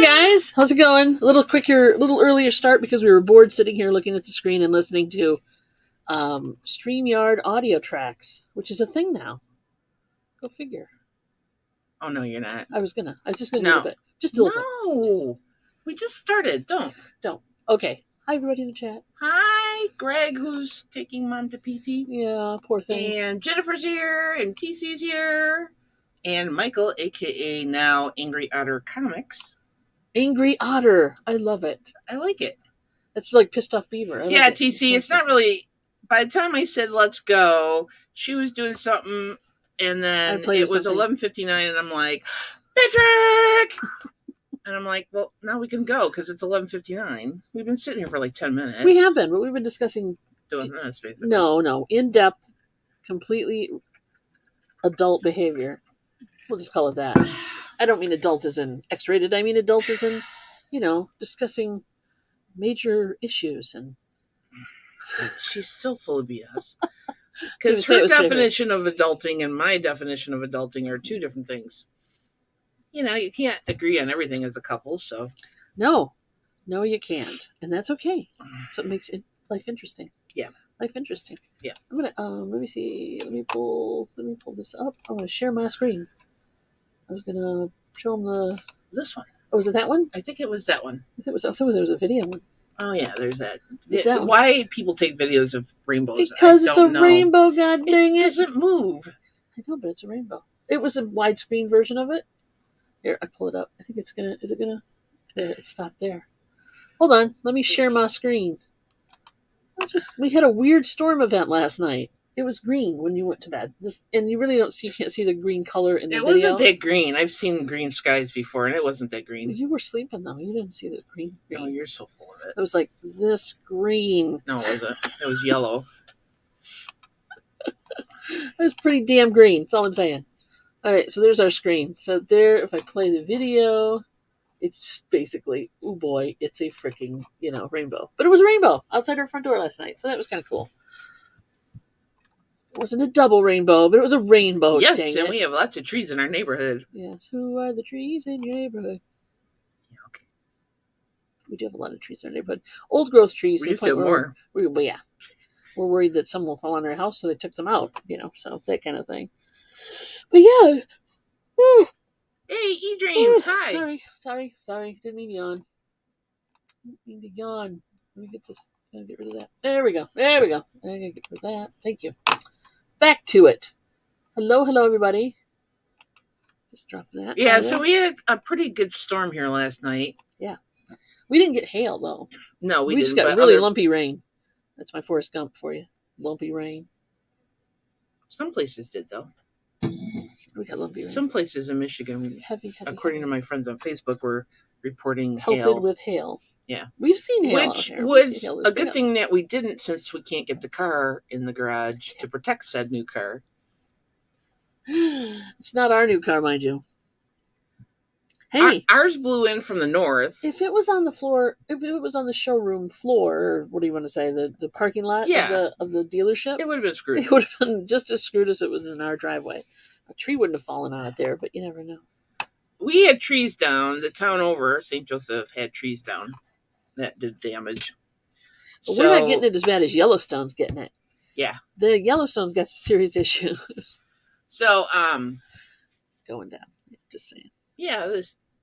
Hi guys, how's it going? A little earlier start because we were bored sitting here looking at the screen and listening to StreamYard audio tracks, which is a thing now. Go figure. Oh no, you're not. I was just gonna do a bit. Just a little bit. No, we just started. Don't. Okay. Hi everybody in the chat. Hi, Greg, who's taking mom to PT. Yeah, poor thing. And Jennifer's here, and TC's here, and Michael, aka now Angry Otter Comics. Angry Otter. I love it. I like it. It's like Pissed Off Beaver. Yeah, like TC, it's not really... By the time I said let's go, she was doing something, and then it was 11:59, and I'm like, Patrick! And I'm like, well, now we can go, because it's 11:59. We've been sitting here for like 10 minutes. We have been, but we've been discussing... Doing this, basically. No. In-depth, completely adult behavior. We'll just call it that. I don't mean adult as in X-rated. I mean adult as in, discussing major issues. And she's so full of BS. Because her definition of adulting and my definition of adulting are two different things. You can't agree on everything as a couple, so. No, you can't. And that's okay. So it makes life interesting. Yeah. Life interesting. Yeah. I'm going to, let me see. Let me pull this up. I'm going to share my screen. I was going to show them this one. Oh, was it that one? I think it was that one. I think it was also there was a video one. Oh yeah, there's that. Why people take videos of rainbows? Because it's a rainbow. God dang it! It doesn't move. I know, but it's a rainbow. It was a widescreen version of it. Here, I pull it up. I think it's gonna. Is it gonna? There, it stopped there. Hold on. Let me share my screen. We had a weird storm event last night. It was green when you went to bed. And you really you can't see the green color in the video. It wasn't that green. I've seen green skies before, and it wasn't that green. You were sleeping, though. You didn't see the green. Oh, you're so full of it. It was like this green. No, it wasn't. It was yellow. It was pretty damn green. That's all I'm saying. All right, so there's our screen. So there, if I play the video, it's just basically, oh boy, it's a freaking, rainbow. But it was a rainbow outside our front door last night, so that was kind of cool. It wasn't a double rainbow, but it was a rainbow. Yes, and we have lots of trees in our neighborhood. Yes, who are the trees in your neighborhood? Yeah, okay. We do have a lot of trees in our neighborhood. Old growth trees. We used to have more. Yeah. We're worried that some will fall on our house, so they took them out, so that kind of thing. But yeah. Woo. Hey, E-Dreams, hi. Sorry. Didn't mean to yawn. Let me get this. I'm going to get rid of that. There we go. I'm going to get rid of that. Thank you. Back to it. Hello, everybody. Just drop that. Yeah, so we had a pretty good storm here last night. Yeah. We didn't get hail, though. No, we didn't. We just got really lumpy rain. That's my Forrest Gump for you. Lumpy rain. Some places did, though. We got lumpy rain. Some places in Michigan, heavy, according to my friends on Facebook, were reporting pelted with hail. Yeah. We've seen hail. Which was a good thing that we didn't, since we can't get the car in the garage to protect said new car. It's not our new car, mind you. Hey. Ours blew in from the north. If it was on the floor, if it was on the showroom floor, or what do you want to say, the parking lot of the dealership, it would have been screwed. It would have been just as screwed as it was in our driveway. A tree wouldn't have fallen on it there, but you never know. We had trees down. The town over, St. Joseph, had trees down that did damage. But we're not getting it as bad as Yellowstone's getting it. Yeah. The Yellowstone's got some serious issues. So, going down. Just saying. Yeah,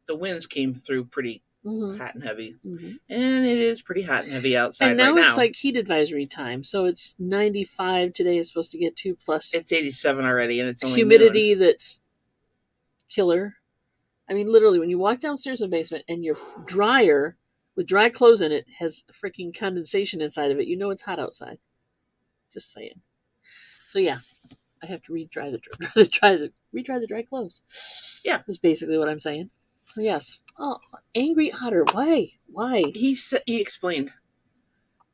the winds came through pretty hot and heavy. Mm-hmm. And it is pretty hot and heavy outside and right now. And now it's like heat advisory time. So it's 95 today. It's supposed to get 2 plus. It's 87 already, and it's only humidity that's killer. I mean, literally, when you walk downstairs in the basement and your dryer with dry clothes in it has freaking condensation inside of it, you know it's hot outside. Just saying. So yeah, I have to redry the dry clothes. Yeah, that's basically what I'm saying. So yes. Oh, Angry Otter. Why? He explained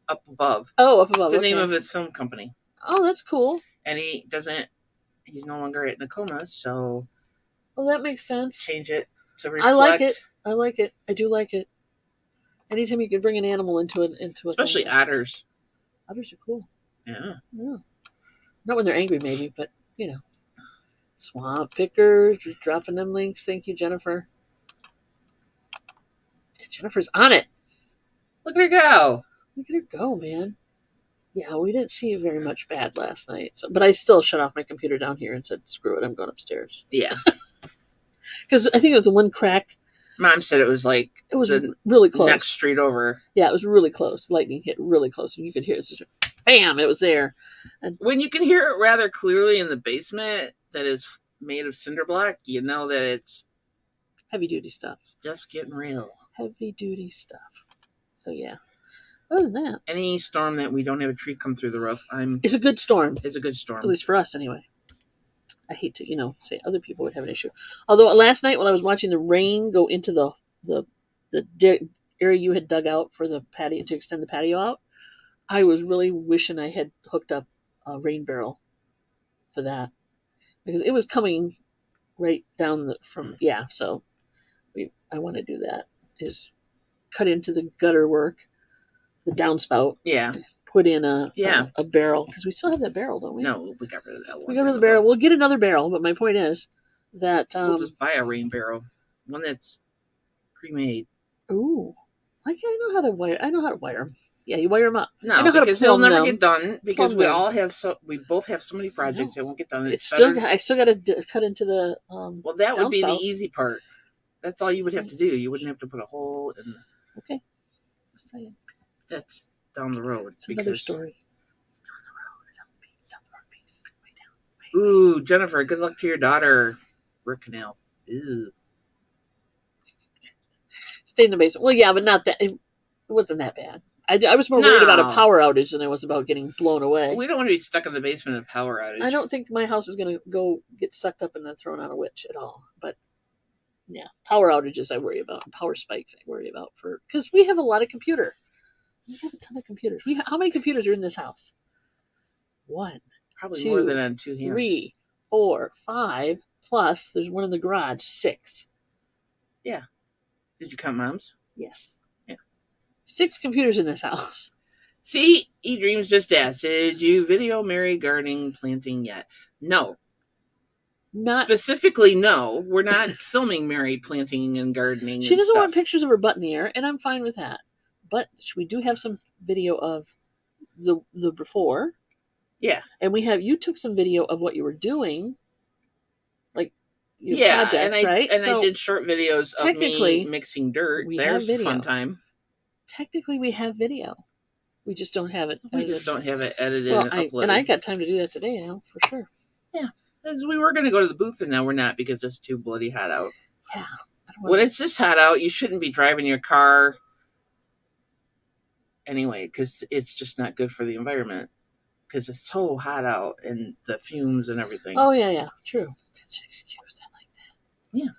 up above. Oh, up above. It's the name of his film company. Oh, that's cool. And he's no longer at Nakoma, so. Well, that makes sense. Change it to reflect. I like it. I do like it. Anytime you can bring an animal into a especially otters. Otters are cool. Yeah. Not when they're angry, maybe, but swamp pickers, just dropping them links. Thank you, Jennifer. Jennifer's on it. Look at her go. Look at her go, man. Yeah, we didn't see very much bad last night. So, but I still shut off my computer down here and said, screw it, I'm going upstairs. Yeah. Because I think it was the one crack. Mom said it was like it was really close. Next street over. Yeah, it was really close. Lightning hit really close. And you could hear it. Bam, it was there. And when you can hear it rather clearly in the basement that is made of cinder block, you know that it's heavy duty stuff. Stuff's getting real. Heavy duty stuff. So yeah. Other than that, any storm that we don't have a tree come through the roof, it's a good storm. It's a good storm. At least for us, anyway. I hate to, say other people would have an issue. Although last night when I was watching the rain go into the area you had dug out for the patio to extend the patio out, I was really wishing I had hooked up a rain barrel for that, because it was coming right down So I want to do that. Is cut into the gutter work, the downspout. Yeah. Put in a barrel, because we still have that barrel, don't we? No, we got rid of that one. We got rid of the barrel. We'll get another barrel, but my point is that we'll just buy a rain barrel, one that's pre-made. Ooh, I know how to wire. I know how to wire them. Yeah, you wire them up. No, because they'll never get done, because we both have so many projects that won't get done. I still got to cut into the well, that would be the easy part. That's all you would have to do. You wouldn't have to put a hole in. Okay, just saying. That's down the road. It's another story. It's down the road piece. Way down. Ooh, Jennifer, good luck to your daughter. Root canal. Ew. Stay in the basement. Well, yeah, but not that. It wasn't that bad. I was more worried about a power outage than I was about getting blown away. We don't want to be stuck in the basement in a power outage. I don't think my house is going to go get sucked up and then thrown on a witch at all. But yeah, power outages I worry about. Power spikes I worry about because we have a lot of computer. We have a ton of computers. How many computers are in this house? 1, probably 2, more than on 2 hands. 3, 4, 5. Plus, there's one in the garage. 6. Yeah. Did you count Mom's? Yes. Yeah. 6 computers in this house. See, eDreams just asked, did you video Mary gardening planting yet? No. Not specifically, no. We're not filming Mary planting and gardening. She doesn't want pictures of her butt in the air, and I'm fine with that. But we do have some video of the before. Yeah. And you took some video of what you were doing. Like your projects, right? And I did short videos of me mixing dirt. There's a fun time. Technically, we have video. We just don't have it edited. We just don't have it edited and uploaded. And I got time to do that today now, for sure. Yeah. Because we were going to go to the booth, and now we're not because it's too bloody hot out. Yeah. When it's this hot out, you shouldn't be driving your car anyway, because it's just not good for the environment. Because it's so hot out, and the fumes and everything. Oh, yeah. True. Excuse that like that. Yeah.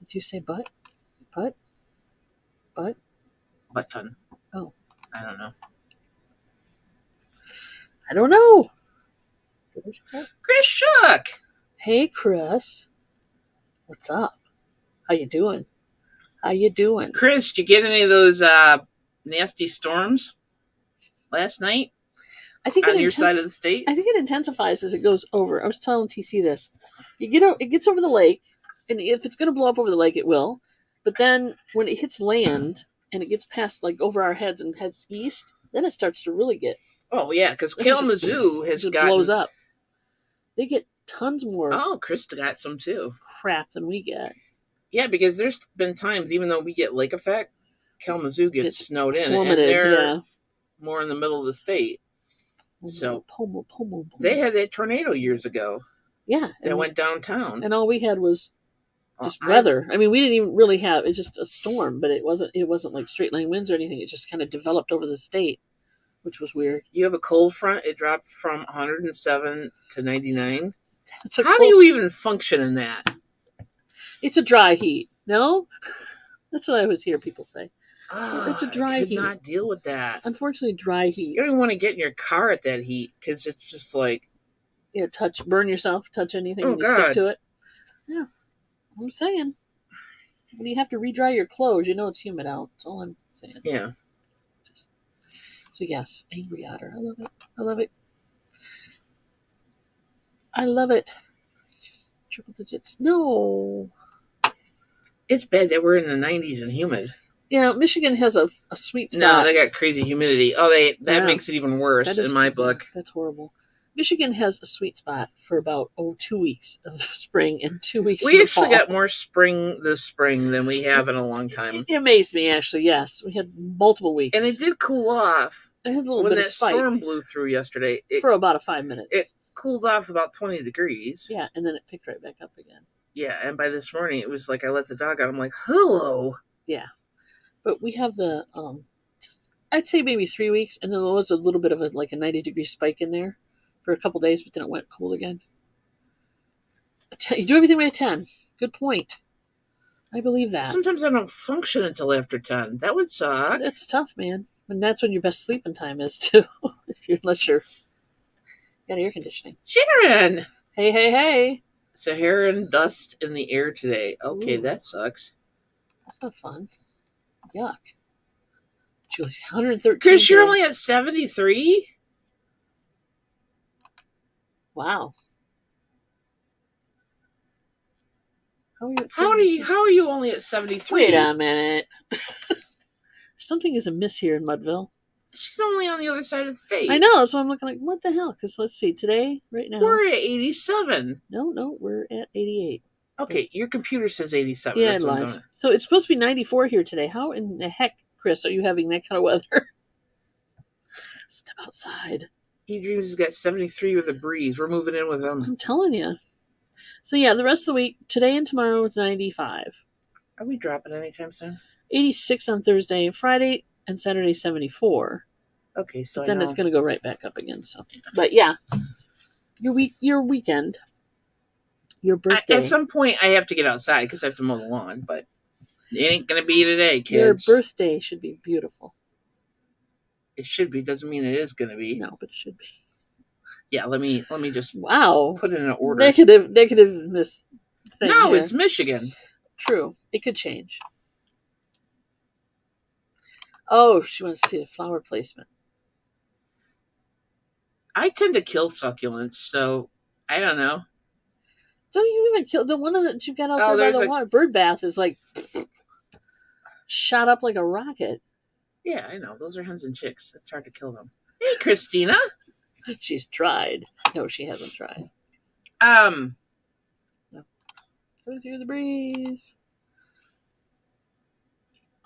Did you say butt? Butt? Butt? Butt ton. Oh. I don't know. Chris Shook. Hey, Chris. What's up? How you doing? Chris, did you get any of those nasty storms last night? I think on your side of the state? I think it intensifies as it goes over. I was telling TC this. It gets over the lake, and if it's going to blow up over the lake, it will. But then when it hits land and it gets past over our heads and heads east, then it starts to really get. Oh yeah, because Kalamazoo blows up. They get tons more. Oh, Chris got some too. Crap than we get. Yeah, because there's been times, even though we get lake effect, Kalamazoo gets snowed in, and they're more in the middle of the state. So they had that tornado years ago. Yeah, that went downtown, and all we had was just weather. I mean, we didn't even really have it's just a storm, but it wasn't like straight line winds or anything. It just kind of developed over the state, which was weird. You have a cold front. It dropped from 107 to 99. How do you even function in that? It's a dry heat. No? That's what I always hear people say. It's a dry heat. I could not deal with that. Unfortunately, dry heat. You don't even want to get in your car at that heat because it's just like... Yeah, burn yourself, touch anything and you stick to it. Yeah. I'm saying. When you have to re-dry your clothes, you know it's humid out. That's all I'm saying. Yeah. So yes, Angry Otter. I love it. I love it. Triple digits. No. It's bad that we're in the 90s and humid. Yeah, Michigan has a sweet spot. No, they got crazy humidity. Oh, that makes it even worse in my book. That's horrible. Michigan has a sweet spot for about 2 weeks of spring and 2 weeks of fall. We actually got more spring this spring than we have in a long time. It amazed me, actually, yes. We had multiple weeks. And it did cool off. It had a little bit of spike. When that storm blew through yesterday. For about 5 minutes. It cooled off about 20 degrees. Yeah, and then it picked right back up again. Yeah, and by this morning, it was like I let the dog out. I'm like, hello. Yeah. But we have the, I'd say maybe 3 weeks, and then there was a little bit of a 90-degree spike in there for a couple days, but then it went cool again. You do everything by a 10. Good point. I believe that. Sometimes I don't function until after 10. That would suck. It's tough, man. And that's when your best sleeping time is, too. Unless you're got air conditioning. Sharon! Hey. Saharan dust in the air today. Okay, that sucks. That's not fun. Yuck. Julie's 113. Chris, you're only at 73? Wow. How are you only at 73? Wait a minute. Something is amiss here in Mudville. She's only on the other side of the state. I know, so I'm looking like, what the hell? Because let's see, today, right now. We're at 87. No, we're at 88. Okay, your computer says 87. Yeah, it lies. So it's supposed to be 94 here today. How in the heck, Chris, are you having that kind of weather? Step outside. eDreams has got 73 with a breeze. We're moving in with them. I'm telling you. So yeah, the rest of the week, today and tomorrow, it's 95. Are we dropping anytime soon? 86 on Thursday, Friday, and Saturday, 74. Okay, so but then it's going to go right back up again. So, but yeah, your weekend, your birthday. At some point, I have to get outside because I have to mow the lawn, but it ain't going to be today, kids. Your birthday should be beautiful. It should be. Doesn't mean it is going to be. No, but it should be. Yeah, let me just put it in an order. Negative miss thing. No, here. It's Michigan. True. It could change. Oh, she wants to see the flower placement. I tend to kill succulents, so I don't know. Don't you even kill the one that you got out there by the water? Bird bath is like shot up like a rocket. Yeah, I know. Those are hens and chicks. It's hard to kill them. Hey, Christina. She's tried. No, she hasn't tried. No. Go through the breeze.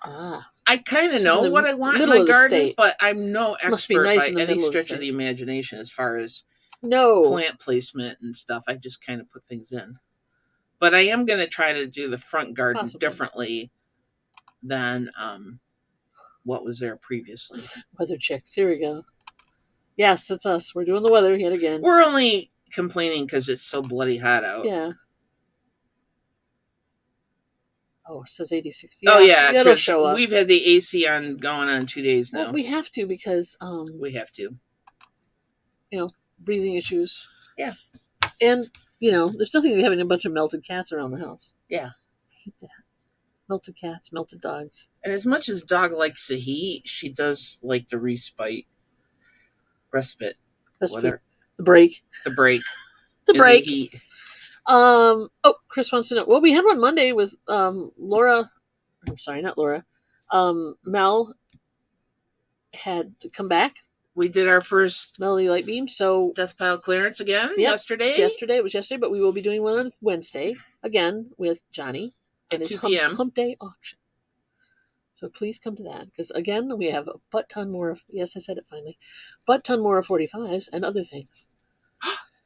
I kind of know what I want in my garden, but I'm no expert by any stretch of the imagination as far as plant placement and stuff. I just kind of put things in. But I am going to try to do the front garden differently than what was there previously. Weather checks. Here we go. Yes, it's us. We're doing the weather yet again. We're only complaining because it's so bloody hot out. Yeah. Oh, it says 86. Yeah, it'll Chris, show up. We've had the AC going on 2 days now. Well, we have to because we have to. Breathing issues. Yeah. And there's nothing like having a bunch of melted cats around the house. Yeah. I hate that. Melted cats, melted dogs. And as much as dog likes the heat, she does like the respite. Whatever. The break. The break. The break. The heat. Chris wants to know. Well, we had one Monday with Laura. I'm sorry, not Laura. Mel had to come back. We did our first Melody Light Beam. So death pile clearance again yesterday. It was yesterday, but we will be doing one on Wednesday again with Johnny and at his 2 p.m. hump day auction. So please come to that because again we have a butt ton more of. Yes, I said it finally. Butt ton more of 45s and other things.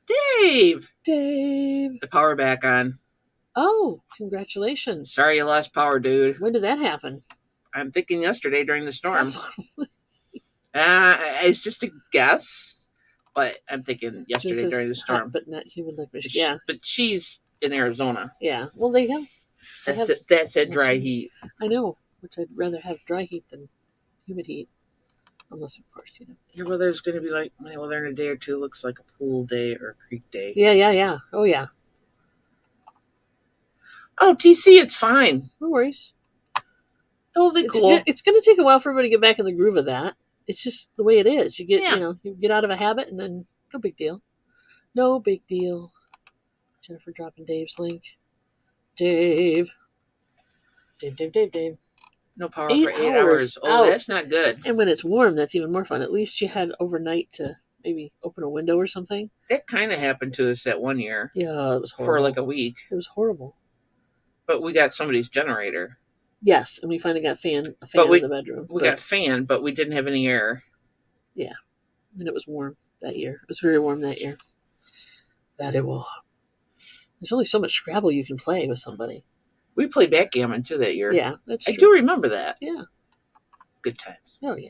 Dave! The power back on. Oh, congratulations. Sorry you lost power, dude. When did that happen? I'm thinking yesterday during the storm. It's just a guess, but I'm thinking yesterday during the storm. Hot, but not humid like Michigan. Yeah. But she's in Arizona. Yeah. Well, they have. That's that dry heat. I know, which I'd rather have dry heat than humid heat. Unless, of course, Your weather's going to be like my weather in a day or two. Looks like a pool day or a creek day. Yeah. Oh, yeah. Oh, TC, it's fine. No worries. Totally cool. It's going to take a while for everybody to get back in the groove of that. It's just the way it is. You get, you get out of a habit and then no big deal. No big deal. Jennifer dropping Dave's link. Dave. Dave. No power for 8 hours. Oh, Ouch. That's not good. And when it's warm, that's even more fun. At least you had overnight to maybe open a window or something. That kind of happened to us that one year. Yeah, it was horrible. For like a week. It was horrible. But we got somebody's generator. Yes, and we finally got a fan in the bedroom. We got fan, but we didn't have any air. Yeah, and it was warm that year. It was very warm that year. That it will. There's only so much Scrabble you can play with somebody. We played backgammon too that year. Yeah, that's true. I do remember that. Yeah. Good times. Oh, yeah.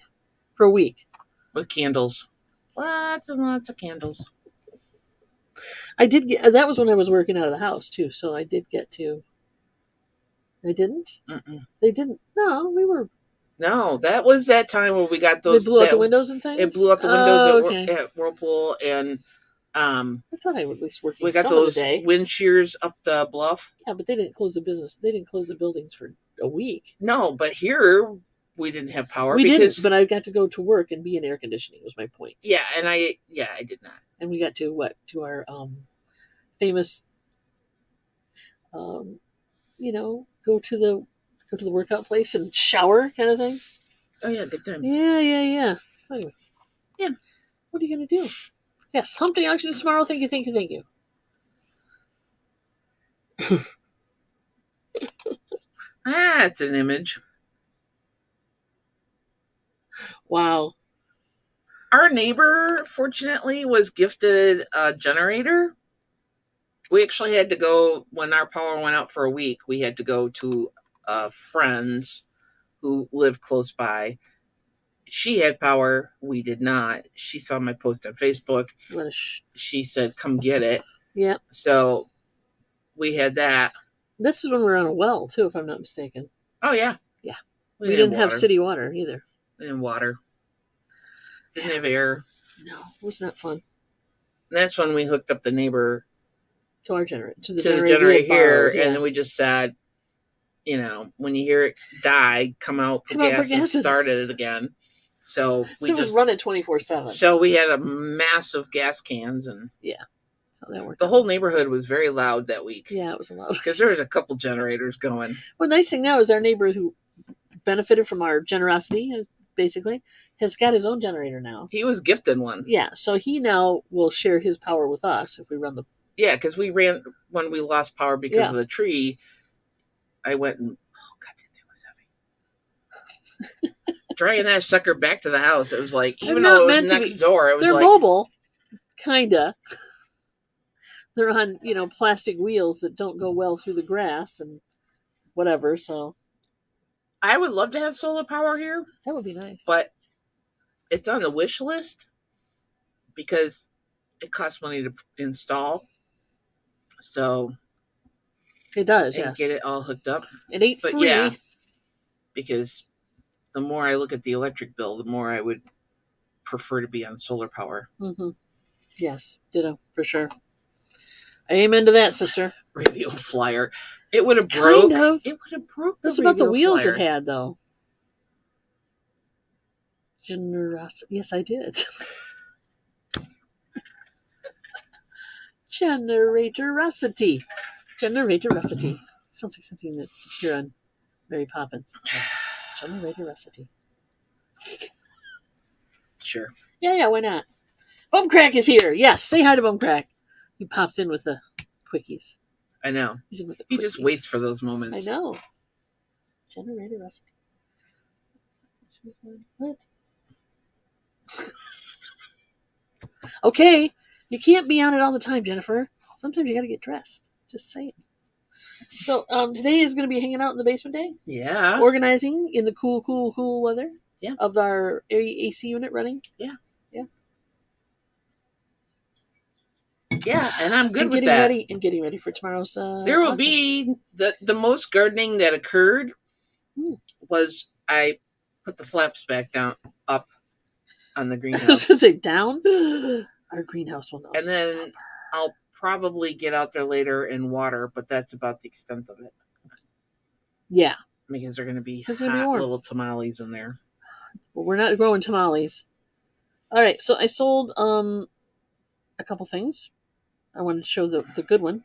For a week. With candles. Lots and lots of candles. I did get... That was when I was working out of the house, too, so I did get to... They didn't? Mm-mm. They didn't? No, we were... No, that was that time where we got those... They blew out the windows and things? It blew out the windows at Whirlpool, and... I thought I was at least working. We got those wind shears up the bluff. Yeah, but they didn't close the business. They didn't close the buildings for a week. No, but here we didn't have power. We didn't, but I got to go to work and be in air conditioning. Was my point. Yeah, and I did not. And we got to our famous, go to the workout place and shower kind of thing. Oh yeah, good times. Yeah. So anyway, yeah. What are you gonna do? Yes, something action tomorrow. Thank you. That's an image. Wow. Our neighbor, fortunately, was gifted a generator. We actually had to go, when our power went out for a week, we had to go to friends who lived close by. She had power. We did not. She saw my post on Facebook. She said, come get it. Yeah. So we had that. This is when we were on a well, too, if I'm not mistaken. Oh, yeah. Yeah. We didn't have city water either. We didn't have water. Didn't have air. No, it was not fun. And that's when we hooked up the neighbor to our generator. To the generator here. Yeah. And then we just said, when you hear it die, come out, put gas and start it again. So we just run it 24/7. So we had a massive gas cans, and so that worked. The whole neighborhood was very loud that week. Yeah, it was loud because there was a couple generators going. Well, the nice thing now is our neighbor who benefited from our generosity, basically, has got his own generator now. He was gifted one. Yeah, so he now will share his power with us if we run the. Yeah, because we ran when we lost power because of the tree. I went and God, that thing was heavy. Dragging that sucker back to the house, it was like, even though it was next door, it was they're like... mobile, kinda. They're on, plastic wheels that don't go well through the grass and whatever, so... I would love to have solar power here. That would be nice. But it's on the wish list because it costs money to install. So... It does, and get it all hooked up. It ain't free. Yeah, because... the more I look at the electric bill, the more I would prefer to be on solar power. Mm-hmm. Yes, ditto, for sure. Amen to that, sister. Radio flyer. It would have broke. Kind of. It would have broke the That's about the wheels flyer. It had, though. Generosity. Yes, I did. Generatorosity. Generatorosity. Sounds like something that you hear on Mary Poppins. Generatorosity. Sure. Yeah, why not? Bumcrack is here. Yes, say hi to Bumcrack. He pops in with the quickies. I know. He just waits for those moments. I know. Generatorosity. What? Okay, you can't be on it all the time, Jennifer. Sometimes you got to get dressed. Just saying. So today is going to be hanging out in the basement day. Yeah. Organizing in the cool weather. Yeah. Of our AC unit running. Yeah. Yeah, and I'm good with that. Getting ready for tomorrow's. There will be the most gardening that occurred was I put the flaps back up on the greenhouse. I was going to say down. Our greenhouse will not. And then I'll probably get out there later and water, but that's about the extent of it. Yeah. Because they're going to be hot little tamales in there. Well, we're not growing tamales. All right, so I sold a couple things. I wanted to show the good one.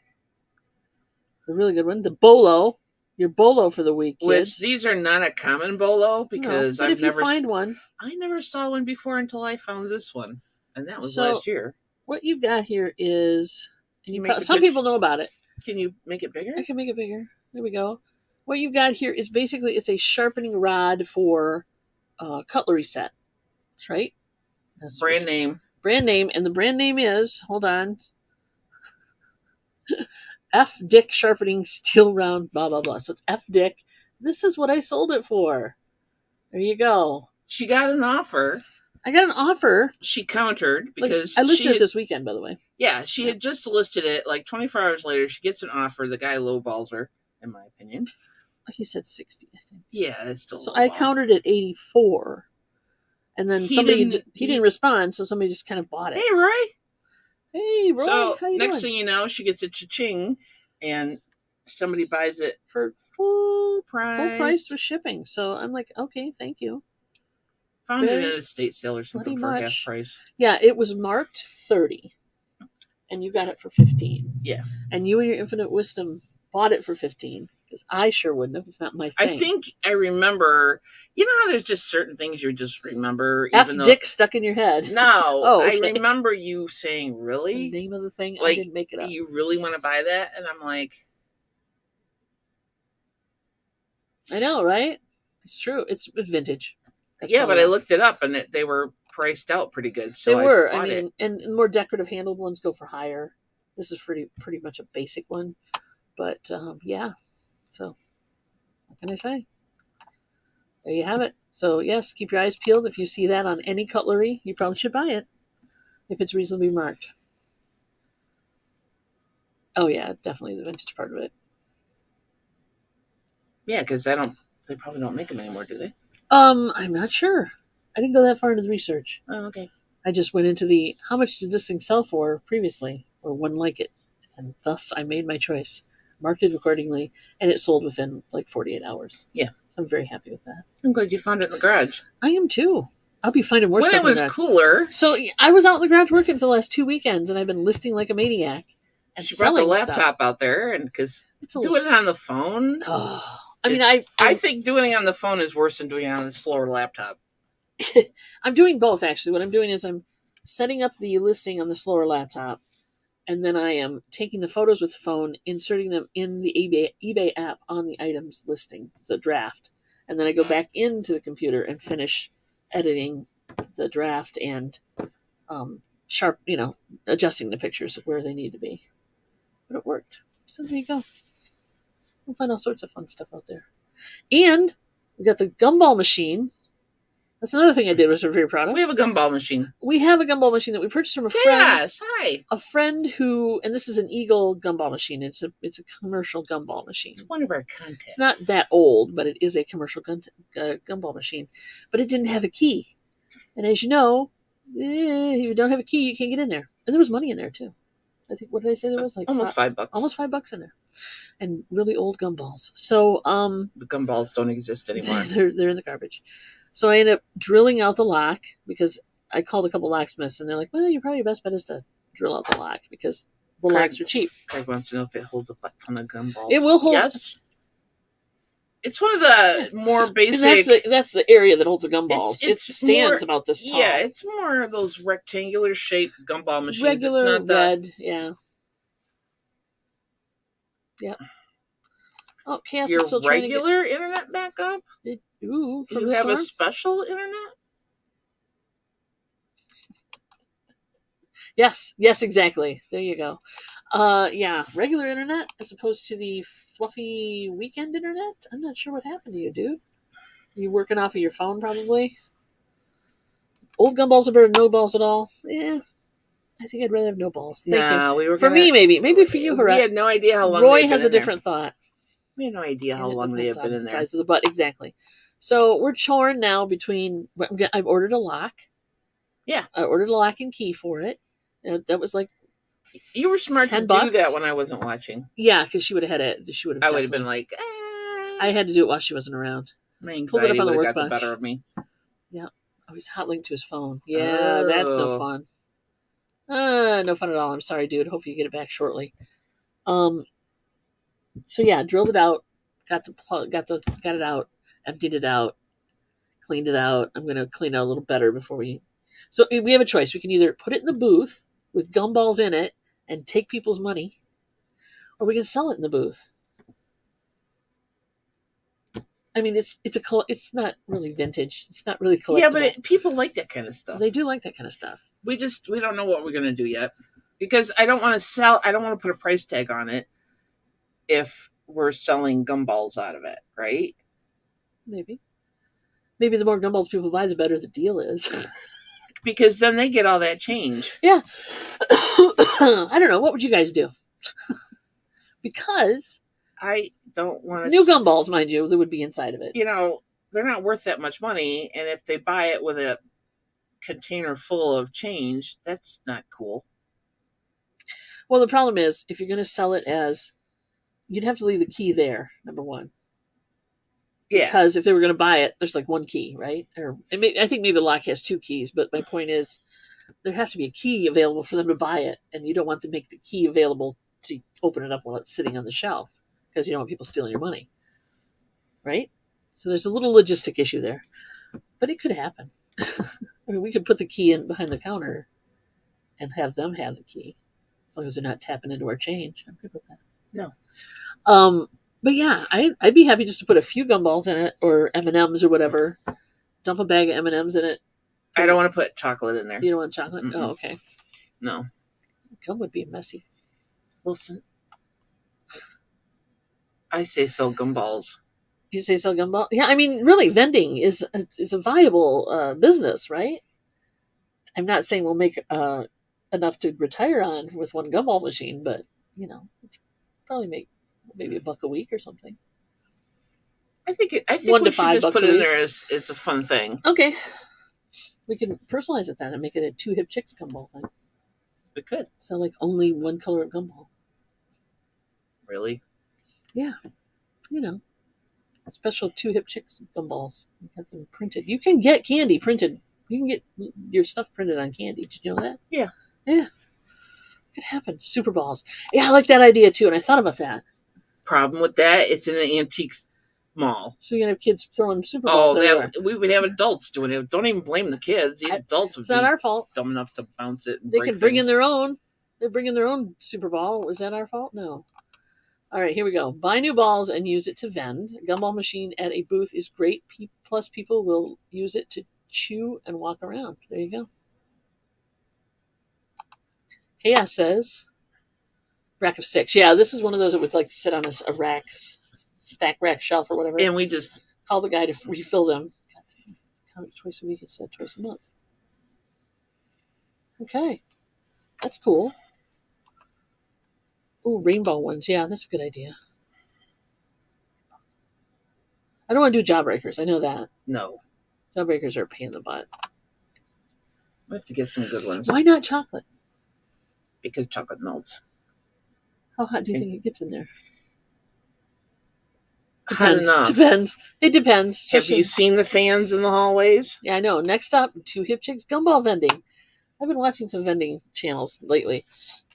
The really good one. The Bolo. Your bolo for the week, kids. Which these are not a common bolo because I've never find one. I never saw one before until I found this one, and that was last year. What you've got here is some people know about it. Can you make it bigger? I can make it bigger. There we go. What you've got here is basically it's a sharpening rod for cutlery set. That's right. That's brand name. Brand name, and the brand name is, hold on, F Dick Sharpening Steel Round, blah, blah, blah. So it's F Dick. This is what I sold it for. There you go. She got an offer. I got an offer. She countered because I listed it this weekend, by the way. Yeah, she had just listed it. Like 24 hours later, she gets an offer. The guy lowballs her, in my opinion. He said 60, I think. Yeah, that's still so I countered at 84. And then he didn't respond, so somebody just kind of bought it. Hey, Roy. Hey, Roy. So how you next doing? thing you know, she gets a cha-ching, and somebody buys it for full price. Full price for shipping. So I'm like, okay, thank you. Found it at a estate sale or something for half price. Yeah, it was marked 30, and you got it for 15. Yeah. And you and your infinite wisdom bought it for 15. Because I sure wouldn't have. It's not my thing. I think I remember. You know how there's just certain things you just remember. Dick stuck in your head. No, okay. I remember you saying, "Really?" The name of the thing. Like, I didn't make it up. You really want to buy that? And I'm like, I know, right? It's true. It's vintage. Yeah, but I looked it up, and they were priced out pretty good. So they were. I mean, and more decorative handled ones go for higher. This is pretty much a basic one, but yeah. So, what can I say? There you have it. So, yes, keep your eyes peeled. If you see that on any cutlery, you probably should buy it if it's reasonably marked. Oh, yeah, definitely the vintage part of it. Yeah, because they probably don't make them anymore, do they? I'm not sure. I didn't go that far into the research. Oh, okay. I just went into how much did this thing sell for previously, or one like it, and thus I made my choice. Marked it accordingly, and it sold within like 48 hours. Yeah. So I'm very happy with that. I'm glad you found it in the garage. I am too. I'll be finding more stuff in the garage. When it was cooler. So I was out in the garage working for the last 2 weekends, and I've been listing like a maniac. And she brought the laptop out there, and because doing it on the phone. Oh, I mean, I think doing it on the phone is worse than doing it on the slower laptop. I'm doing both, actually. What I'm doing is I'm setting up the listing on the slower laptop, and then I am taking the photos with the phone, inserting them in the eBay app on the items listing, the draft. And then I go back into the computer and finish editing the draft and adjusting the pictures of where they need to be. But it worked. So there you go. We'll find all sorts of fun stuff out there. And we got the gumball machine. That's another thing I did, which we're very proud of. We have a gumball machine. We have a gumball machine that we purchased from a friend. Yes, hi. A friend who, and this is an Eagle gumball machine. It's a commercial gumball machine. It's one of our contacts. It's not that old, but it is a commercial gumball machine. But it didn't have a key. And as you know, if you don't have a key, you can't get in there. And there was money in there, too. I think, what did I say there was? Like almost $5. Almost $5 in there. And really old gumballs. So, the gumballs don't exist anymore. they're in the garbage. So I ended up drilling out the lock because I called a couple locksmiths and they're like, well, your best bet is to drill out the lock because the locks are cheap. Craig wants to know if it holds a ton of gumballs. It will hold. Yes. It's one of the more basic. That's the area that holds the gumballs. It stands about this tall. Yeah, it's more of those rectangular shaped gumball machines. Regular it's not red, yeah. Yeah. Oh, Cass is still trying to get... Your regular internet backup? Ooh, do you have a special internet? Yes, exactly. There you go. Yeah, regular internet as opposed to the fluffy weekend internet. I'm not sure what happened to you, dude. You working off of your phone, probably? Old gumballs are better than no balls at all? Yeah. I think I'd rather have no balls. For me, maybe. Maybe for you, Harette. We had no idea how long Roy has a different thought. We had no idea how long they have been in there. Size of the butt, exactly. So we're torn now between. I've ordered a lock. Yeah, I ordered a lock and key for it. That was like. You were smart to do that when I wasn't watching. Yeah, because she would have had it. She would have. I would have been like. I had to do it while she wasn't around. My anxiety would have got the better of me. Yeah. Oh, he's hot linked to his phone. Yeah, that's no fun. No fun at all. I'm sorry, dude. Hope you get it back shortly. So yeah, drilled it out. got it out, emptied it out, cleaned it out. I'm going to clean it out a little better before we. So we have a choice. We can either put it in the booth with gumballs in it and take people's money, or we can sell it in the booth. I mean, it's not really vintage. It's not really collectible. Yeah, but people like that kind of stuff. They do like that kind of stuff. We don't know what we're going to do yet, because I don't want to put a price tag on it if we're selling gumballs out of it, right? Maybe the more gumballs people buy, the better the deal is. Because then they get all that change. Yeah. I don't know. What would you guys do? Because I don't want to. New gumballs, mind you, that would be inside of it. They're not worth that much money, and if they buy it with a container full of change, that's not cool. Well, the problem is, if you're going to sell it as, you'd have to leave the key there, number one. Yeah. Because if they were going to buy it, there's like one key, right? I think maybe the lock has 2 keys, but my point is, there have to be a key available for them to buy it, and you don't want to make the key available to open it up while it's sitting on the shelf, because you don't want people stealing your money, right? So there's a little logistic issue there, but it could happen. I mean, we could put the key in behind the counter and have them have the key, as long as they're not tapping into our change. I'm good with that. No. But yeah, I'd be happy just to put a few gumballs in it, or M&Ms or whatever. Dump a bag of M&Ms in it. I don't want to put chocolate in there. You don't want chocolate? Mm-mm. Oh, okay. No. Gum would be messy. Wilson, I say sell gumballs. You say sell gumball? Yeah, I mean, really, vending is a viable business, right? I'm not saying we'll make enough to retire on with one gumball machine, but it's probably make maybe $1 a week or something. I think $1 to $5 just put it in there as it's a fun thing. Okay, we can personalize it then and make it a 2 hip chicks gumball thing. We could. So like only one color of gumball. Really? Yeah, special 2 hip chicks gumballs. You have them printed. You can get candy printed. You can get your stuff printed on candy. Did you know that? Yeah. It could happen. Super balls. Yeah, I like that idea too, and I thought about that. Problem with that, it's in an antiques mall. So you're gonna have kids throwing super balls everywhere. We would have adults doing it. Don't even blame the kids. The adults would be not our fault. Dumb enough to bounce it. They can bring in their own. They're bringing their own super ball. Was that our fault? No. All right, here we go. Buy new balls and use it to vend. A gumball machine at a booth is great. Plus, people will use it to chew and walk around. There you go. Chaos says, rack of 6. Yeah, this is one of those that would like sit on a rack, stack rack shelf or whatever. And we just call the guy to refill them. Twice a week instead of twice a month. Okay, that's cool. Ooh, rainbow ones. Yeah, that's a good idea. I don't want to do jawbreakers. I know that. No. Jawbreakers are a pain in the butt. We have to get some good ones. Why not chocolate? Because chocolate melts. How hot do you think it gets in there? Hot enough. Depends. It depends. Have you seen the fans in the hallways? Yeah, I know. Next up, 2 hip chicks gumball vending. I've been watching some vending channels lately.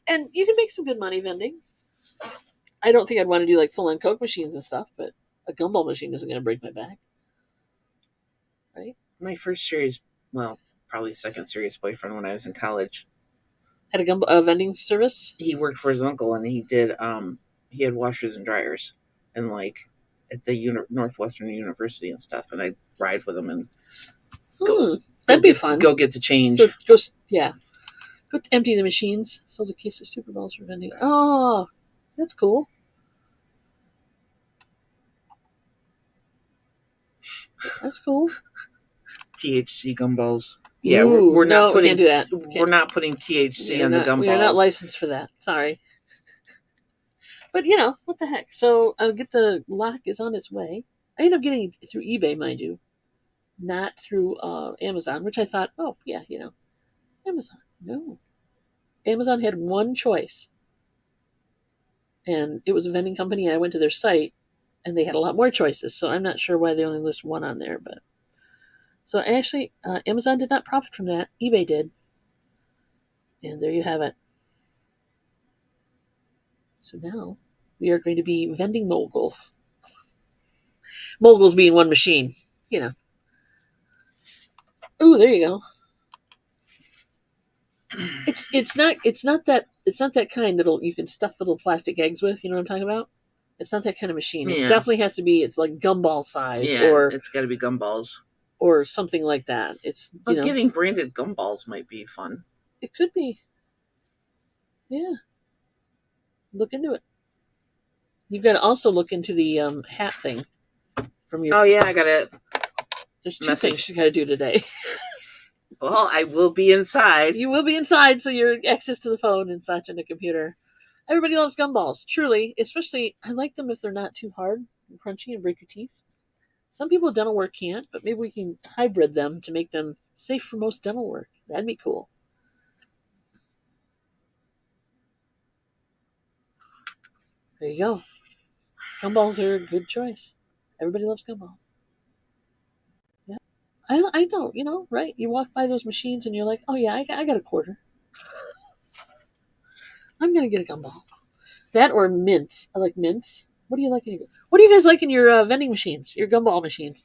And you can make some good money vending. I don't think I'd want to do like full-on Coke machines and stuff, but a gumball machine isn't going to break my back. Right? My first probably second serious boyfriend when I was in college had a vending service. He worked for his uncle, and he did. He had washers and dryers, and like at the Northwestern University and stuff. And I'd ride with him and that'd be fun. Go get the change. Go empty the machines. Sold a case of Super Balls for vending. Oh, that's cool. That's cool. THC gumballs. Yeah, we're not putting. We can't do that. We're not putting THC on the gumballs. We're not licensed for that. Sorry. But what the heck? So get the lock is on its way. I ended up getting it through eBay, mind you, not through Amazon, which I thought, Amazon. No. Amazon had one choice. And it was a vending company, and I went to their site, and they had a lot more choices. So I'm not sure why they only list one on there. But so actually, Amazon did not profit from that. eBay did. And there you have it. So now we are going to be vending moguls. Moguls being one machine, you know. Ooh, there you go. It's not that kind that you can stuff little plastic eggs with. You know what I'm talking about? It's not that kind of machine. It definitely has to be. It's like gumball size, or it's got to be gumballs, or something like that. It's getting branded gumballs might be fun. It could be. Yeah, look into it. You've got to also look into the hat thing from your. Oh yeah, I got it. There's two things you got to do today. Well, I will be inside. You will be inside, so your access to the phone and such and the computer. Everybody loves gumballs, truly. Especially, I like them if they're not too hard and crunchy and break your teeth. Some people with dental work can't, but maybe we can hybrid them to make them safe for most dental work. That'd be cool. There you go. Gumballs are a good choice. Everybody loves gumballs. Yeah, I know, right? You walk by those machines and you're like, oh yeah, I got a quarter. I'm gonna get a gumball. That or mints. I like mints. What do you like in your? What do you guys like in your vending machines? Your gumball machines?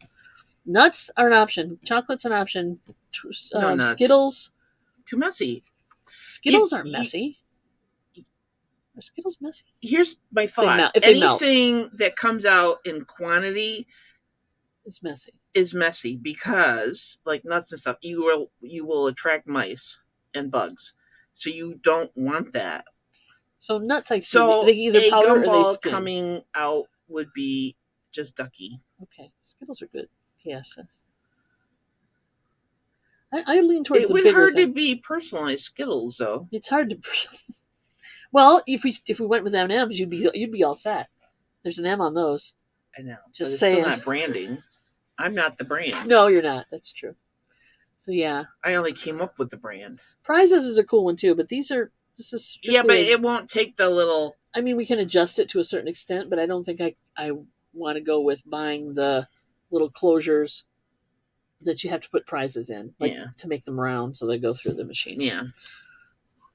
Nuts are an option. Chocolate's an option. No nuts. Skittles. Too messy. Skittles aren't messy. Are Skittles messy? Here's my thought. Anything that comes out in quantity is messy. Is messy because, like nuts and stuff, you will attract mice and bugs. So you don't want that. So nuts, like they either powder or they skin. Coming out would be just ducky. Okay, Skittles are good. Yes. I lean towards the bigger thing. It would hard to be personalized Skittles, though. It's hard to. Well, if we went with M&Ms, you'd be all set. There's an M on those. I know. Just but it's saying. Still not branding. I'm not the brand. No, you're not. That's true. So yeah, I only came up with the brand. Prizes is a cool one too, but this is but it won't take the little. I mean, we can adjust it to a certain extent, but I don't think I want to go with buying the little closures that you have to put prizes in, like to make them round so they go through the machine. Yeah,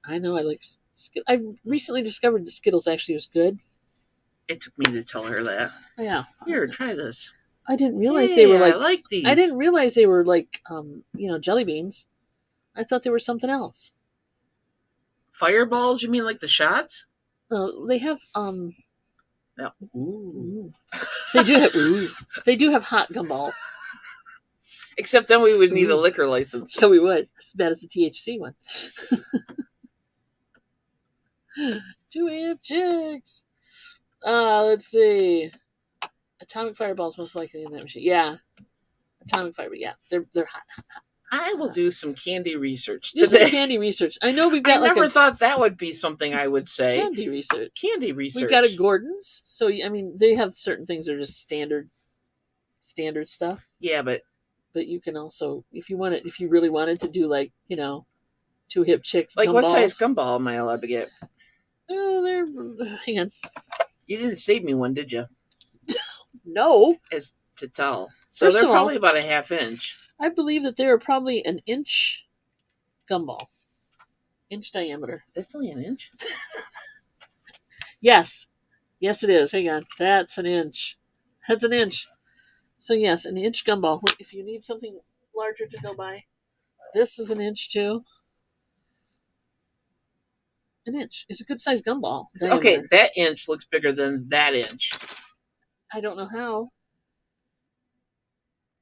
I know. I like. I recently discovered the Skittles actually was good. It took me to tell her that. Yeah. Here, try this. I didn't realize they were like. I like these. I didn't realize they were like, jelly beans. I thought they were something else. Fireballs? You mean like the shots? They have No. Ooh. They do have They do have hot gumballs. Except then we would need a liquor license. So we would. As bad as the THC one. 2-amp chicks. Let's see. Atomic fireballs most likely in that machine. Yeah. Atomic fireball. Yeah. They're hot. I will do some candy research today. Do some candy research. I know we've got. I never thought that would be something I would say. Candy research. Candy research. We've got a Gordon's, so I mean they have certain things that are just standard stuff. Yeah, but you can also, if you really wanted to do like 2-hip chicks. Like what size gumball am I allowed to get? Oh, hang on. You didn't save me one, did you? No. As to tell. So they're probably about a 1/2 inch. I believe that they are probably an inch gumball. Inch diameter. That's only an inch? Yes. Yes, it is. Hang on. That's an inch. That's an inch. So, yes, an inch gumball. If you need something larger to go by, this is an inch too. An inch. It's a good size gumball. Diameter. Okay, that inch looks bigger than that inch. I don't know how.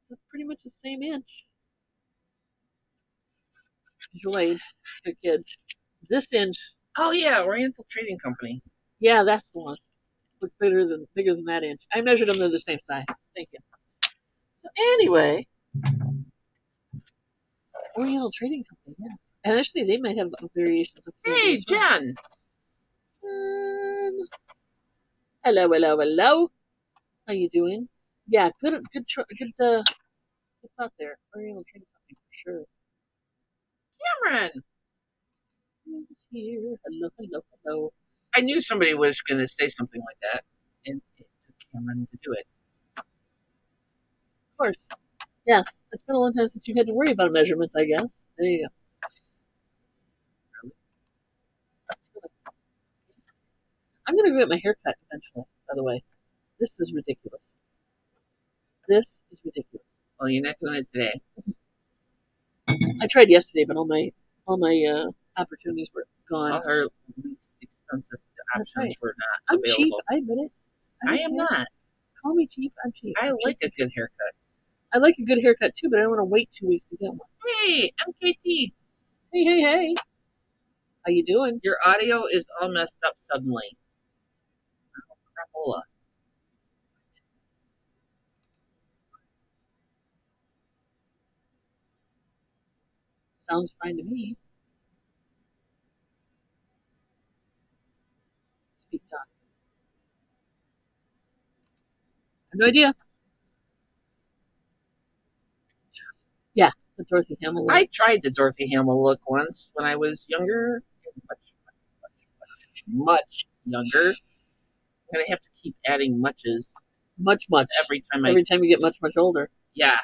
It's pretty much the same inch. Visual aids for kids. This inch. Oh yeah, Oriental Trading Company. Yeah, that's the one. Looks bigger than that inch. I measured them; they're the same size. Thank you. So anyway, Oriental Trading Company. Yeah, and actually, they might have variations of. Hey, Jen. Hello. How you doing? Yeah, good thought there. Oriental Trading Company for sure. Cameron. Here. Hello. I knew somebody was going to say something like that, and it took Cameron to do it. Of course. Yes. It's been a long time since you had to worry about measurements, I guess. There you go. I'm going to go get my hair cut eventually, by the way. This is ridiculous. This is ridiculous. Well, you're not doing it today. I tried yesterday, but all my opportunities were gone. All her least expensive options were not I'm available. cheap. I admit it. I am not. Call me cheap. I'm cheap. I like a good haircut. I like a good haircut too, but I don't want to wait 2 weeks to get one. Hey, MKT. Hey. How you doing? Your audio is all messed up suddenly. Oh, crapola. Sounds fine to me. Speak talk. I have no idea. Yeah, the Dorothy Hamill look. I tried the Dorothy Hamill look once when I was younger. Much younger. I'm going to have to keep adding muches. Much. Every time you get much older. Yeah.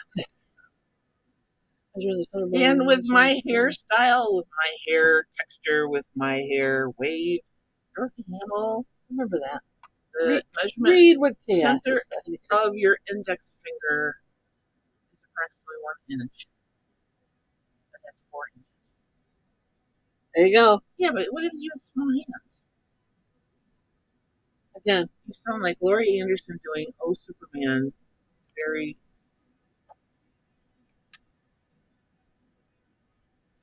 And with my hairstyle, with my hair texture, with my hair wave, Dorothy Hamill. Remember that. The read what center of your index finger is approximately 1 inch. But that's 4 inches. There you go. Yeah, but what if you have small hands? Again. You sound like Laurie Anderson doing Oh Superman. Very...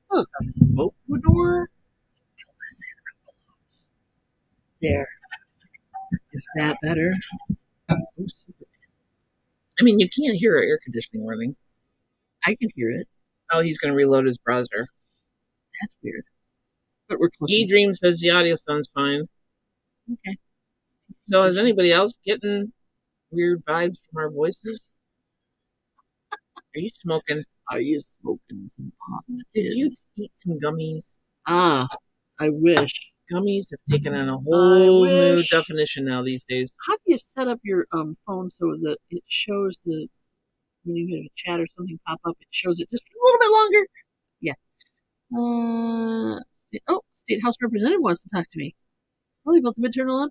Ecuador? There. Is that better? I mean, you can't hear air conditioning running. I can hear it. Oh, he's going to reload his browser. That's weird. But we're close. He says the audio sounds fine. Okay. So is anybody else getting weird vibes from our voices? Are you smoking? Are you smoking some pot? Did you eat some gummies? Ah, I wish. Gummies have taken on a whole new definition now these days. How do you set up your phone so that it shows when you get a chat or something pop up, it shows it just a little bit longer? Yeah. State House Representative wants to talk to me. Really about the midterm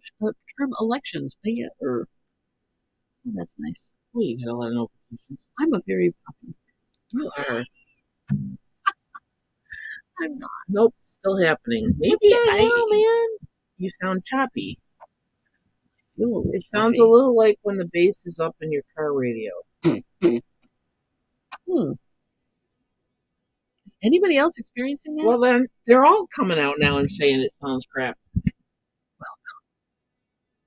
elections. Oh, that's nice. Oh, you got a lot of notifications. I'm a very popular. You are. I'm not. Nope, still happening. Maybe man. You sound choppy. It sounds a little like when the bass is up in your car radio. Is anybody else experiencing that? Well, then they're all coming out now and saying it sounds crap. Welcome.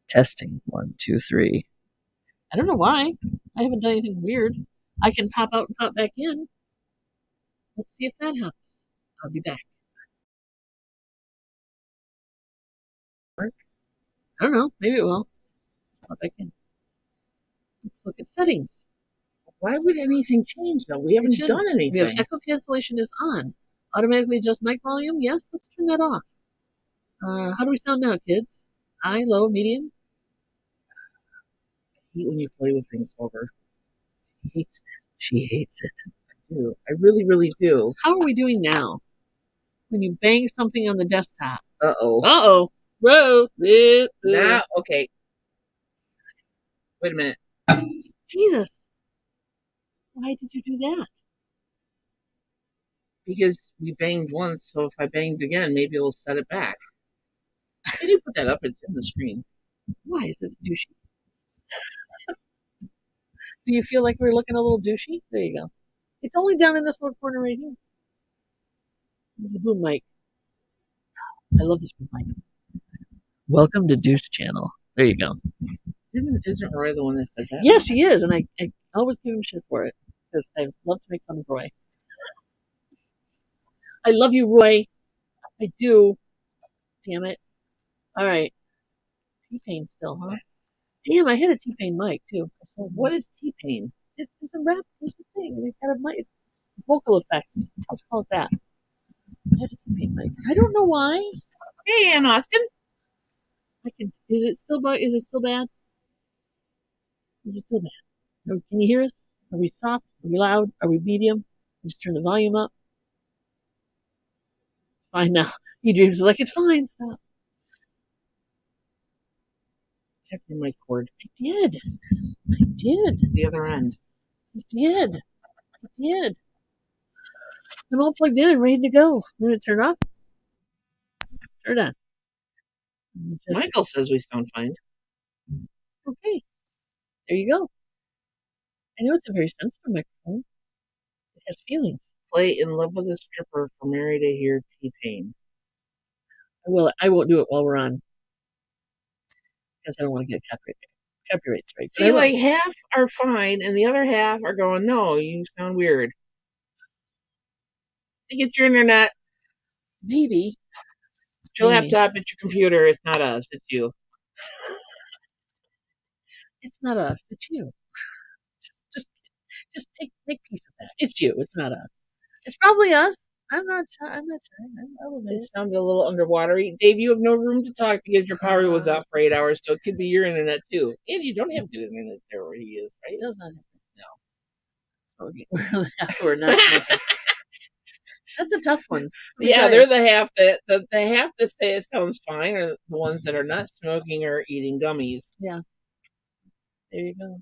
Testing 1, 2, 3. I don't know why. I haven't done anything weird. I can pop out and pop back in. Let's see if that happens. I'll be back. I don't know. Maybe it will. Pop back in. Let's look at settings. Why would anything change, though? We haven't done anything. We have echo cancellation is on. Automatically adjust mic volume. Yes, let's turn that off. How do we sound now, kids? High, low, medium? I hate when you play with things over. She hates this. She hates it. I do. I really, really do. How are we doing now? When you bang something on the desktop. Uh-oh. Whoa. Now, okay. Wait a minute. Jesus. Why did you do that? Because we banged once, so if I banged again, maybe it'll set it back. How do you put that up? It's in the screen. Why is it douchey? Do you feel like we're looking a little douchey? There you go. It's only down in this little corner right here. There's the boom mic. I love this boom mic. Welcome to Douche Channel. There you go. Isn't Roy the one that said that? Yes, he is, and I always give him shit for it because I love to make fun of Roy. I love you, Roy. I do. Damn it. All right. T-Pain still, huh? Damn, I had a T-Pain mic too. What is T-Pain? It's a rap. It's a thing, and he's got a mic. Vocal effects. Let's call it that. I had a T-Pain mic. I don't know why. Hey, Ann Austin. Is it still bad? Is it still bad? Can you hear us? Are we soft? Are we loud? Are we medium? Just turn the volume up. Fine now. He dreams like it's fine. Stop. Check your mic cord. I did. The other end. It did. It did. I'm all plugged in and ready to go. I'm going to turn off. Turn on. Michael says we sound fine. Okay. There you go. I know it's a very sensitive microphone. It has feelings. Play In Love with a Stripper for Mary to hear T-Pain. I won't do it while we're on. Because I don't want to get copyright strikes. See, like half are fine and the other half are going, no, you sound weird. I think it's your internet. Maybe. It's your laptop, it's your computer, it's not us, it's you. It's not us, it's you. Just make peace with that. It's you, it's not us. It's probably us. I'm not trying. It sounded a little underwatery. Dave, you have no room to talk because your power was off for 8 hours, so it could be your internet too. And you don't have good internet there where he is, right? It does not have. No. We're not smoking. That's a tough one. Yeah, they're the half that the half that say it sounds fine are the ones that are not smoking or eating gummies. Yeah. There you go.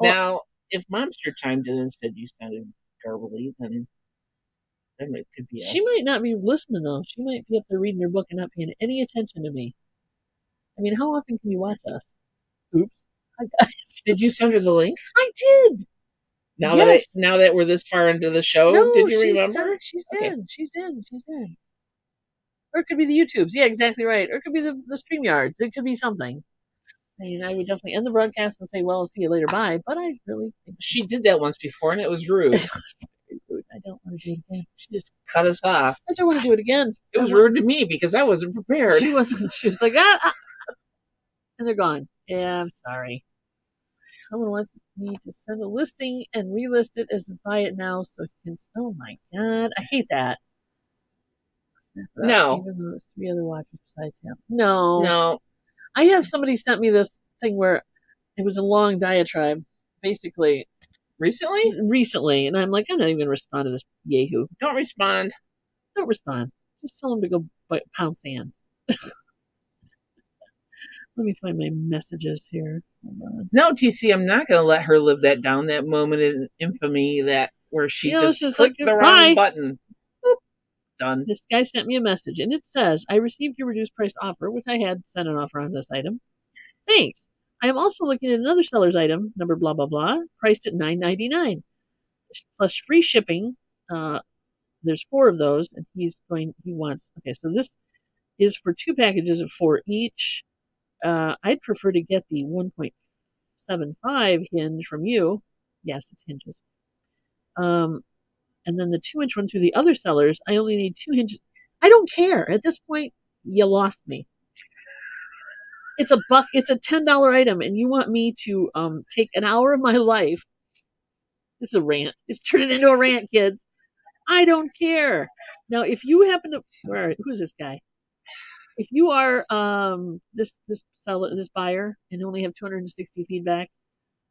Now, if MoMster chimed in and said you sounded garbly, then it could be us. She might not be listening though. She might be up there reading her book and not paying any attention to me. I mean, how often can you watch us? Oops. Hi guys. Did you send her the link? I did. Now that we're this far into the show, did you remember? She's in. She's in. Or it could be the YouTubes. Yeah, exactly right. Or it could be the StreamYards. It could be something. I mean, I would definitely end the broadcast and say, well, I'll see you later, bye. But I really think she did that once before, and it was rude. It was very rude. I don't want to do it again. She just cut us off. I don't want to do it again. It was rude to me because I wasn't prepared. She wasn't. She was like, ah. And they're gone. Yeah, I'm sorry. Someone wants me to send a listing and relist it as a buy it now so it can. Oh my God. I hate that. No. Even though there's 3 other watchers besides him. No. No. I have somebody sent me this thing where it was a long diatribe, basically. Recently. And I'm like, I'm not even going to respond to this yahoo. Don't respond. Don't respond. Just tell him to go pound sand. Let me find my messages here. No, TC, I'm not going to let her live that down. That moment in infamy where she just clicked the wrong button. Boop. Done. This guy sent me a message, and it says, I received your reduced price offer, which I had sent an offer on this item. Thanks. I am also looking at another seller's item, number blah, blah, blah, priced at $9.99, plus free shipping. There's 4 of those, and he wants, okay, so this is for 2 packages of 4 each. I'd prefer to get the 1.75 hinge from you. Yes, it's hinges. And then the 2-inch one through the other sellers, I only need 2 hinges. I don't care. At this point, you lost me. It's a $1. It's a $10 item, and you want me to take an hour of my life. This is a rant. It's turning into a rant, kids. I don't care. Now, if you happen to, who's this guy? If you are this seller, this buyer, and only have 260 feedback,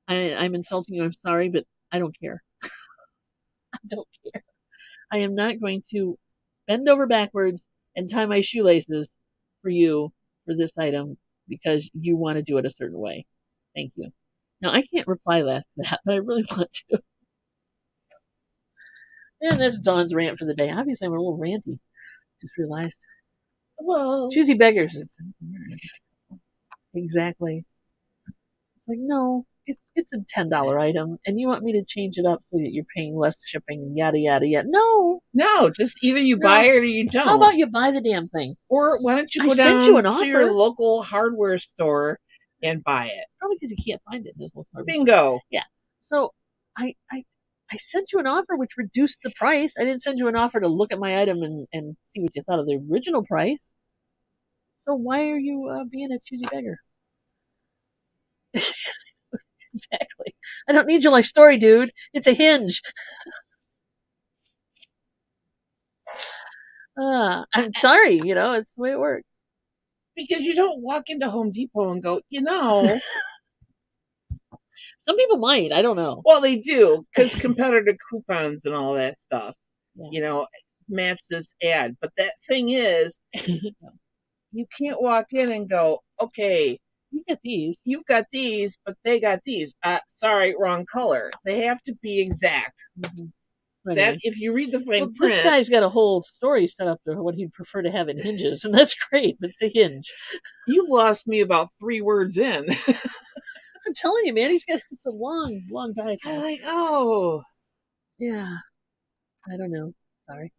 I'm insulting you. I'm sorry, but I don't care. I don't care. I am not going to bend over backwards and tie my shoelaces for you for this item because you want to do it a certain way. Thank you. Now, I can't reply that, but I really want to. And that's Dawn's rant for the day. Obviously, I'm a little ranty. Just realized. Well, choosy beggars. Exactly. It's like, no, it's a $10 item, and you want me to change it up so that you're paying less shipping and yada yada yada. No, just either you buy it or you don't. How about you buy the damn thing? Or why don't you go down to your local hardware store and buy it? Probably because you can't find it in this local hardware Bingo. Store. Yeah. So I sent you an offer which reduced the price. I didn't send you an offer to look at my item and see what you thought of the original price. So why are you being a choosy beggar? Exactly. I don't need your life story, dude. It's a hinge. I'm sorry, it's the way it works. Because you don't walk into Home Depot and go, Some people might. I don't know. Well, they do, because competitor coupons and all that stuff, match this ad. But that thing is, you can't walk in and go, okay, You get these. You've got these, but they got these. Sorry, wrong color. They have to be exact. Anyway. That if you read the fine print, this guy's got a whole story set up to what he'd prefer to have in hinges, and that's great. But it's a hinge. You lost me about 3 words in. I'm telling you, man, it's a long diatribe. I'm like, oh, yeah. I don't know. Sorry.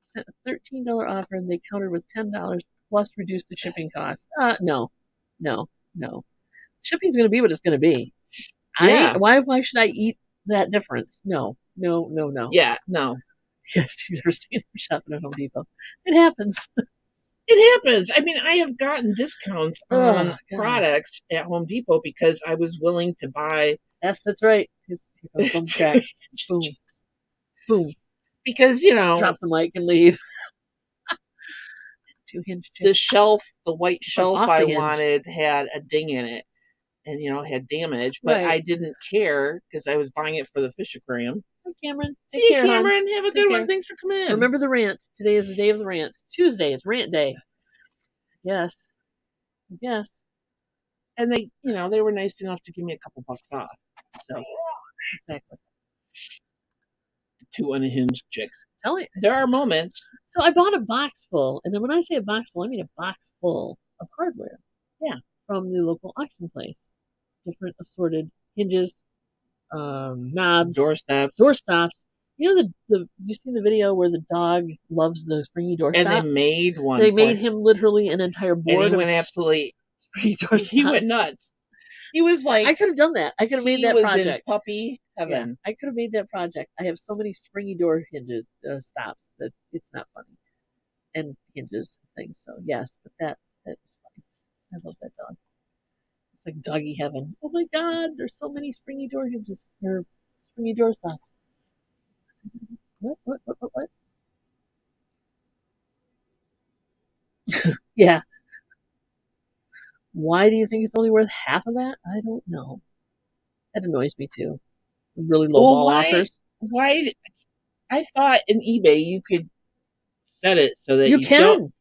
Sent a $13 offer, and they countered with $10 plus reduced the shipping cost. No. Shipping's going to be what it's going to be. Yeah. Why should I eat that difference? No. Yeah, no. Yes, you've never seen him shopping at Home Depot. It happens. It happens. I mean, I have gotten discounts on products at Home Depot because I was willing to buy. Yes, that's right. Boom. Boom. Because, you know. Drop the mic and leave. 2-hinge the shelf, the white shelf I wanted had a ding in it and, you know, had damage, but I didn't care because I was buying it for the fish aquarium. Hi, Cameron. See you, Cameron. Have a good one. Thanks for coming in. Remember the rant. Today is the day of the rant. Tuesday is rant day. Yes. And they, you know, they were nice enough to give me a couple bucks off. So, exactly. 2 unhinged chicks. Tell you. There are moments. So I bought a box full, and then when I say a box full, I mean a box full of hardware. Yeah. From the local auction place. Different assorted hinges, knobs, door stops. You know you've seen the video where the dog loves the springy door stop? And they made one. They made him literally an entire board. And he went absolutely springy door stops. He went nuts. He was like, I could have done that. I could have made that project. He was in puppy heaven. Yeah, I could have made that project. I have so many springy door hinges stops that it's not funny, and hinges and things. So yes, but that was funny. I love that dog. It's like doggy heaven. Oh my God, there's so many springy door hinges or springy door stops. What? Yeah. Why do you think it's only worth half of that? I don't know. That annoys me too. Really low ball offers. Why? I thought in eBay you could set it so that you can.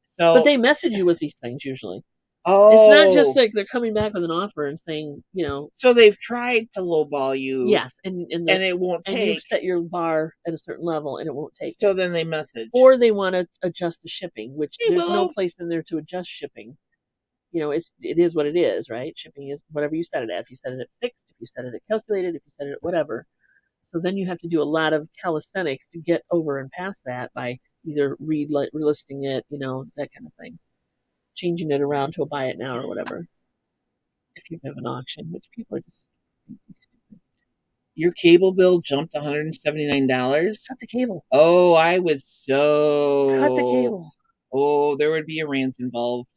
So, but they message you with these things usually. Oh, it's not just like they're coming back with an offer and saying, you know. So they've tried to lowball you. Yes, and it won't take. And you've set your bar at a certain level, and it won't take. So then they message, or they want to adjust the shipping, which there's no place in there to adjust shipping. You know, it is what it is, right? Shipping is whatever you set it at. If you set it at fixed, if you set it at calculated, if you set it at whatever. So then you have to do a lot of calisthenics to get over and past that by either relisting it, you know, that kind of thing. Changing it around to a buy it now or whatever. If you have an auction, which people are just stupid. Your cable bill jumped $179? Cut the cable. Oh, I would so. Cut the cable. Oh, there would be a rant involved.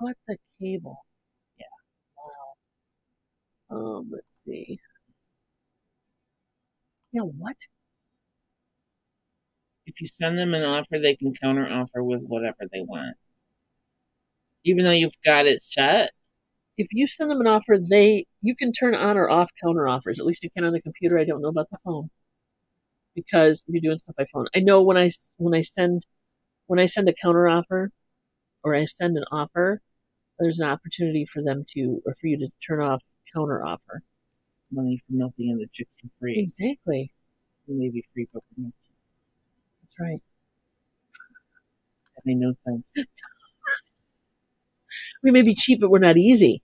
Cut the cable. Yeah. Wow. Let's see. Yeah, what? If you send them an offer, they can counter offer with whatever they want. Even though you've got it set? If you send them an offer, you can turn on or off counter offers. At least you can on the computer. I don't know about the phone. Because you're doing stuff by phone. I know when I send a counter offer or I send an offer, there's an opportunity for you to turn off counter offer. Money for nothing and the chicks for free. Exactly. Maybe free but for nothing. That's right. That made no sense. We may be cheap, but we're not easy.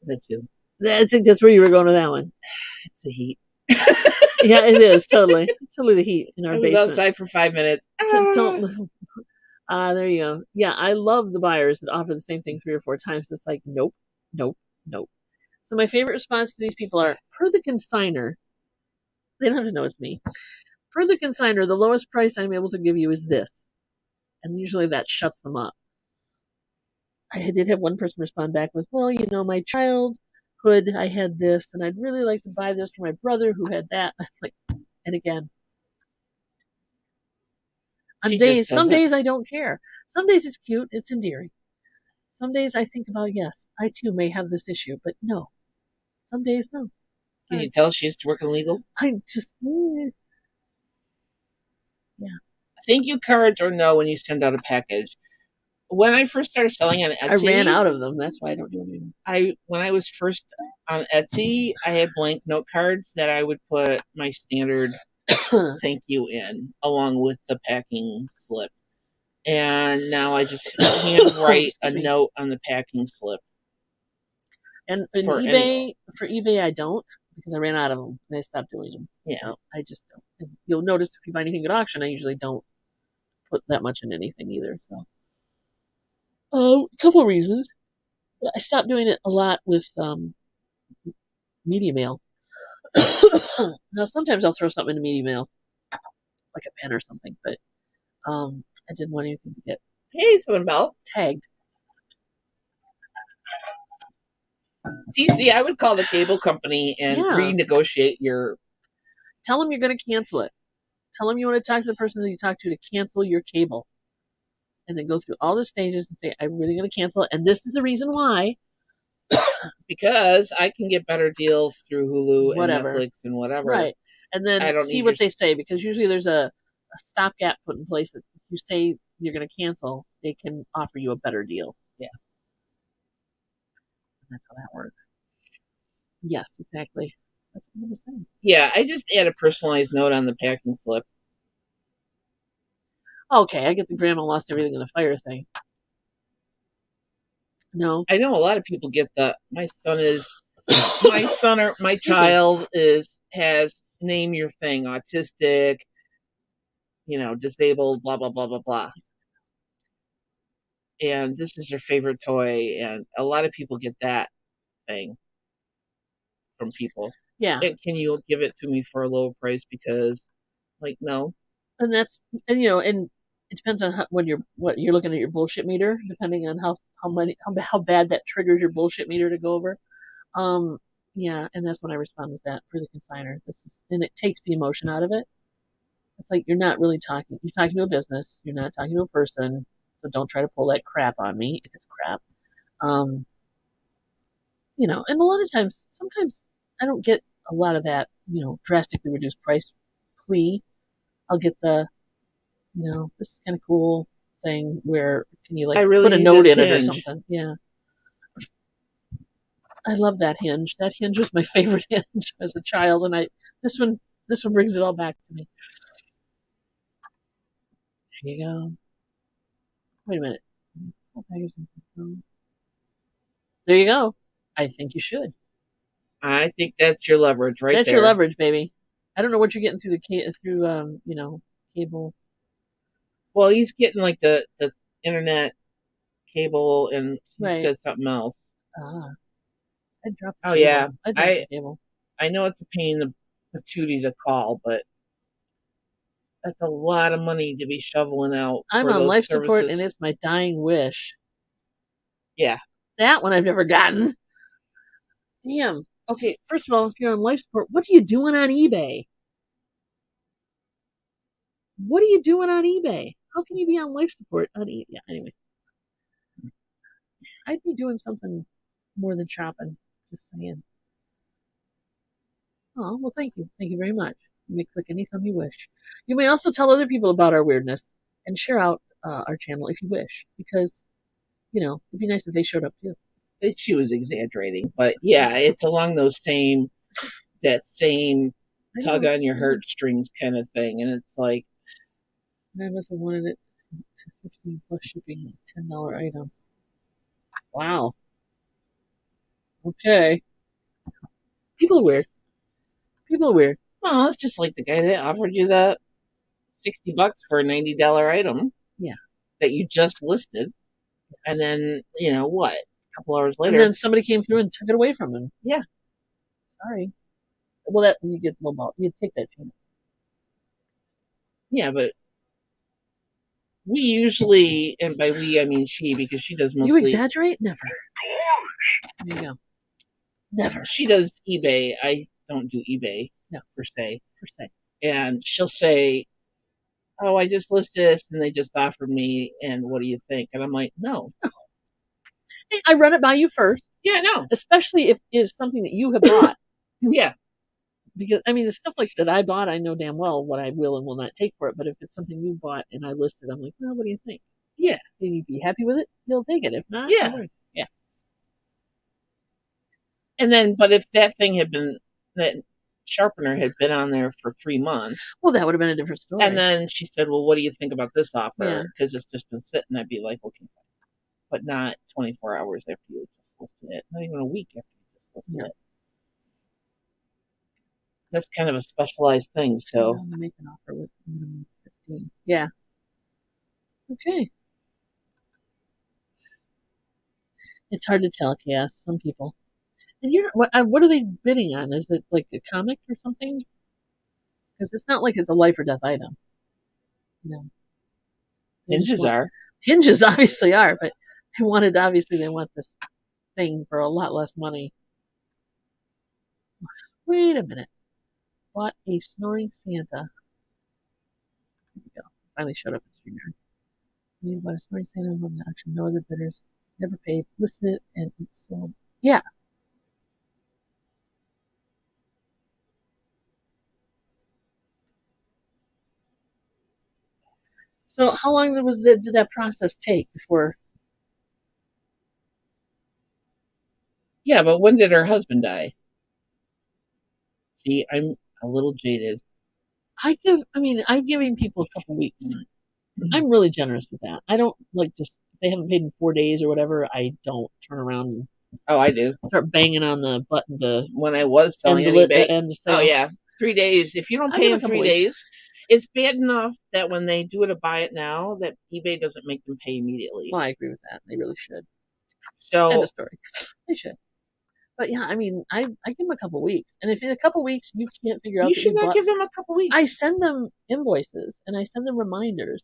That too. I think that's where you were going with that one. It's the heat. Yeah, it is totally the heat in our basement. I was outside for 5 minutes. There you go. Yeah, I love the buyers that offer the same thing 3 or 4 times. It's like nope. So my favorite response to these people are, per the consignor. They don't have to know it's me. Per the consignor, the lowest price I'm able to give you is this, and usually that shuts them up. I did have one person respond back with, well, you know, my childhood, I had this, and I'd really like to buy this for my brother who had that. Like, and again, some days I don't care. Some days it's cute, it's endearing. Some days I think about, yes, I too may have this issue, but no. Some days, no. Can you tell she used to work illegal? I just, yeah. Thank you cards or no when you send out a package. when I first started selling on Etsy, I ran out of them. That's why I don't do them anymore. When I was first on Etsy, I had blank note cards that I would put my standard thank you in, along with the packing slip. And now I just handwrite a note on the packing slip. And for eBay, I don't, because I ran out of them and I stopped doing them. Yeah. So I just don't. And you'll notice if you buy anything at auction, I usually don't put that much in anything either. So, a couple of reasons. I stopped doing it a lot with media mail. Now sometimes I'll throw something into media mail, like a pen or something, but I didn't want anything to get Southern Belle tagged. TC, I would call the cable company and renegotiate your. Tell them you're going to cancel it. Tell them you want to talk to the person that you talk to cancel your cable, and then go through all the stages and say, "I'm really going to cancel it, and this is the reason why." Because I can get better deals through Hulu and Netflix and whatever. Right. And then see what they say, because usually there's a stopgap put in place that if you say you're going to cancel, they can offer you a better deal. Yeah. And that's how that works. Yes, exactly. That's what I was saying. Yeah, I just add a personalized note on the packing slip. Okay, I get the grandma lost everything in a fire thing. No. I know a lot of people get my child has name your thing, autistic, disabled, blah, blah, blah, blah, blah. And this is their favorite toy. And a lot of people get that thing from people. Yeah. And can you give it to me for a low price? Because no. And and it depends on what you're looking at your bullshit meter, depending on how bad that triggers your bullshit meter to go over. Yeah, and that's when I respond with that for the consignor. And it takes the emotion out of it. It's like you're not really talking. You're talking to a business. You're not talking to a person. So don't try to pull that crap on me if it's crap. And a lot of times, sometimes I don't get a lot of that, drastically reduced price plea. I'll get the, this is kind of cool thing where can you put a note in it or something? Yeah. I love that hinge. That hinge was my favorite hinge as a child, and this one brings it all back to me. There you go. Wait a minute. There you go. I think you should. I think that's your leverage right there. That's your leverage, baby. I don't know what you're getting through cable. Well, he's getting the internet cable, and he said something else. I dropped the cable. Yeah. I dropped the cable. I know it's a pain in the patootie to call, but that's a lot of money to be shoveling out. I'm on life support, and it's my dying wish. Yeah. That one I've never gotten. Damn. Okay, first of all, if you're on life support, what are you doing on eBay? What are you doing on eBay? How can you be on life support on eBay? Yeah, anyway. I'd be doing something more than shopping. Just saying. Oh, well, thank you. Thank you very much. You may click anytime you wish. You may also tell other people about our weirdness and share out our channel if you wish, because, it'd be nice if they showed up too. She was exaggerating, but yeah, it's along that same tug on your heartstrings kind of thing. And it's like, I must have wanted it to 15 plus shipping, $10 item. Wow. Okay. People are weird. Well, it's just like the guy that offered you that $60 for a $90 item. Yeah. That you just listed. Yes. And then, what? A couple hours later. And then somebody came through and took it away from him. Yeah. Sorry. Well, you get lowball. You take that chance. Yeah, but we usually, and by we I mean she, because she does mostly. You exaggerate? Never. There you go. Never. She does eBay. I don't do eBay. No. Per se. And she'll say, "Oh, I just listed this, and they just offered me, and what do you think?" And I'm like, "No." I run it by you first. Yeah, no. Especially if it's something that you have bought. Yeah. Because, the stuff like that I bought, I know damn well what I will and will not take for it. But if it's something you bought and I listed, I'm like, well, what do you think? Yeah. If you'd be happy with it, he'll take it. If not, Yeah. no worries. Yeah. And then, but if that thing had been, that sharpener had been on there for 3 months. Well, that would have been a different story. And then she said, well, what do you think about this offer? Yeah. Because it's just been sitting. I'd be like, okay, but not 24 hours after you just listed it. Not even a week after you just listed it. That's kind of a specialized thing. So I'm gonna make an offer with minimum 15. Yeah. Okay. It's hard to tell, Chaos. Some people. And you're what are they bidding on? Is it like a comic or something? Because it's not like it's a life or death item. No. hinges are. Hinges obviously are, but they want this thing for a lot less money. Wait a minute. Bought a snoring Santa. There we go. Finally showed up in StreamYard. We bought a snoring Santa on the auction. No other bidders. Never paid. Listed it and sold. Yeah. So how long did that process take before? Yeah, but when did her husband die? See, I'm a little jaded. I'm giving people a couple weeks. I'm really generous with that. I don't like just if they haven't paid in 4 days or whatever. I don't turn around and I do start banging on the button to when I was selling on eBay. And the sale. Oh yeah, 3 days. If you don't pay in 3 days, it's bad enough that when they do it a buy it now, that eBay doesn't make them pay immediately. Well, I agree with that. They really should. So end of story. They should. But yeah, I mean, I give them a couple weeks, and if in a couple weeks you can't figure out, you should not give them a couple weeks. I send them invoices and I send them reminders,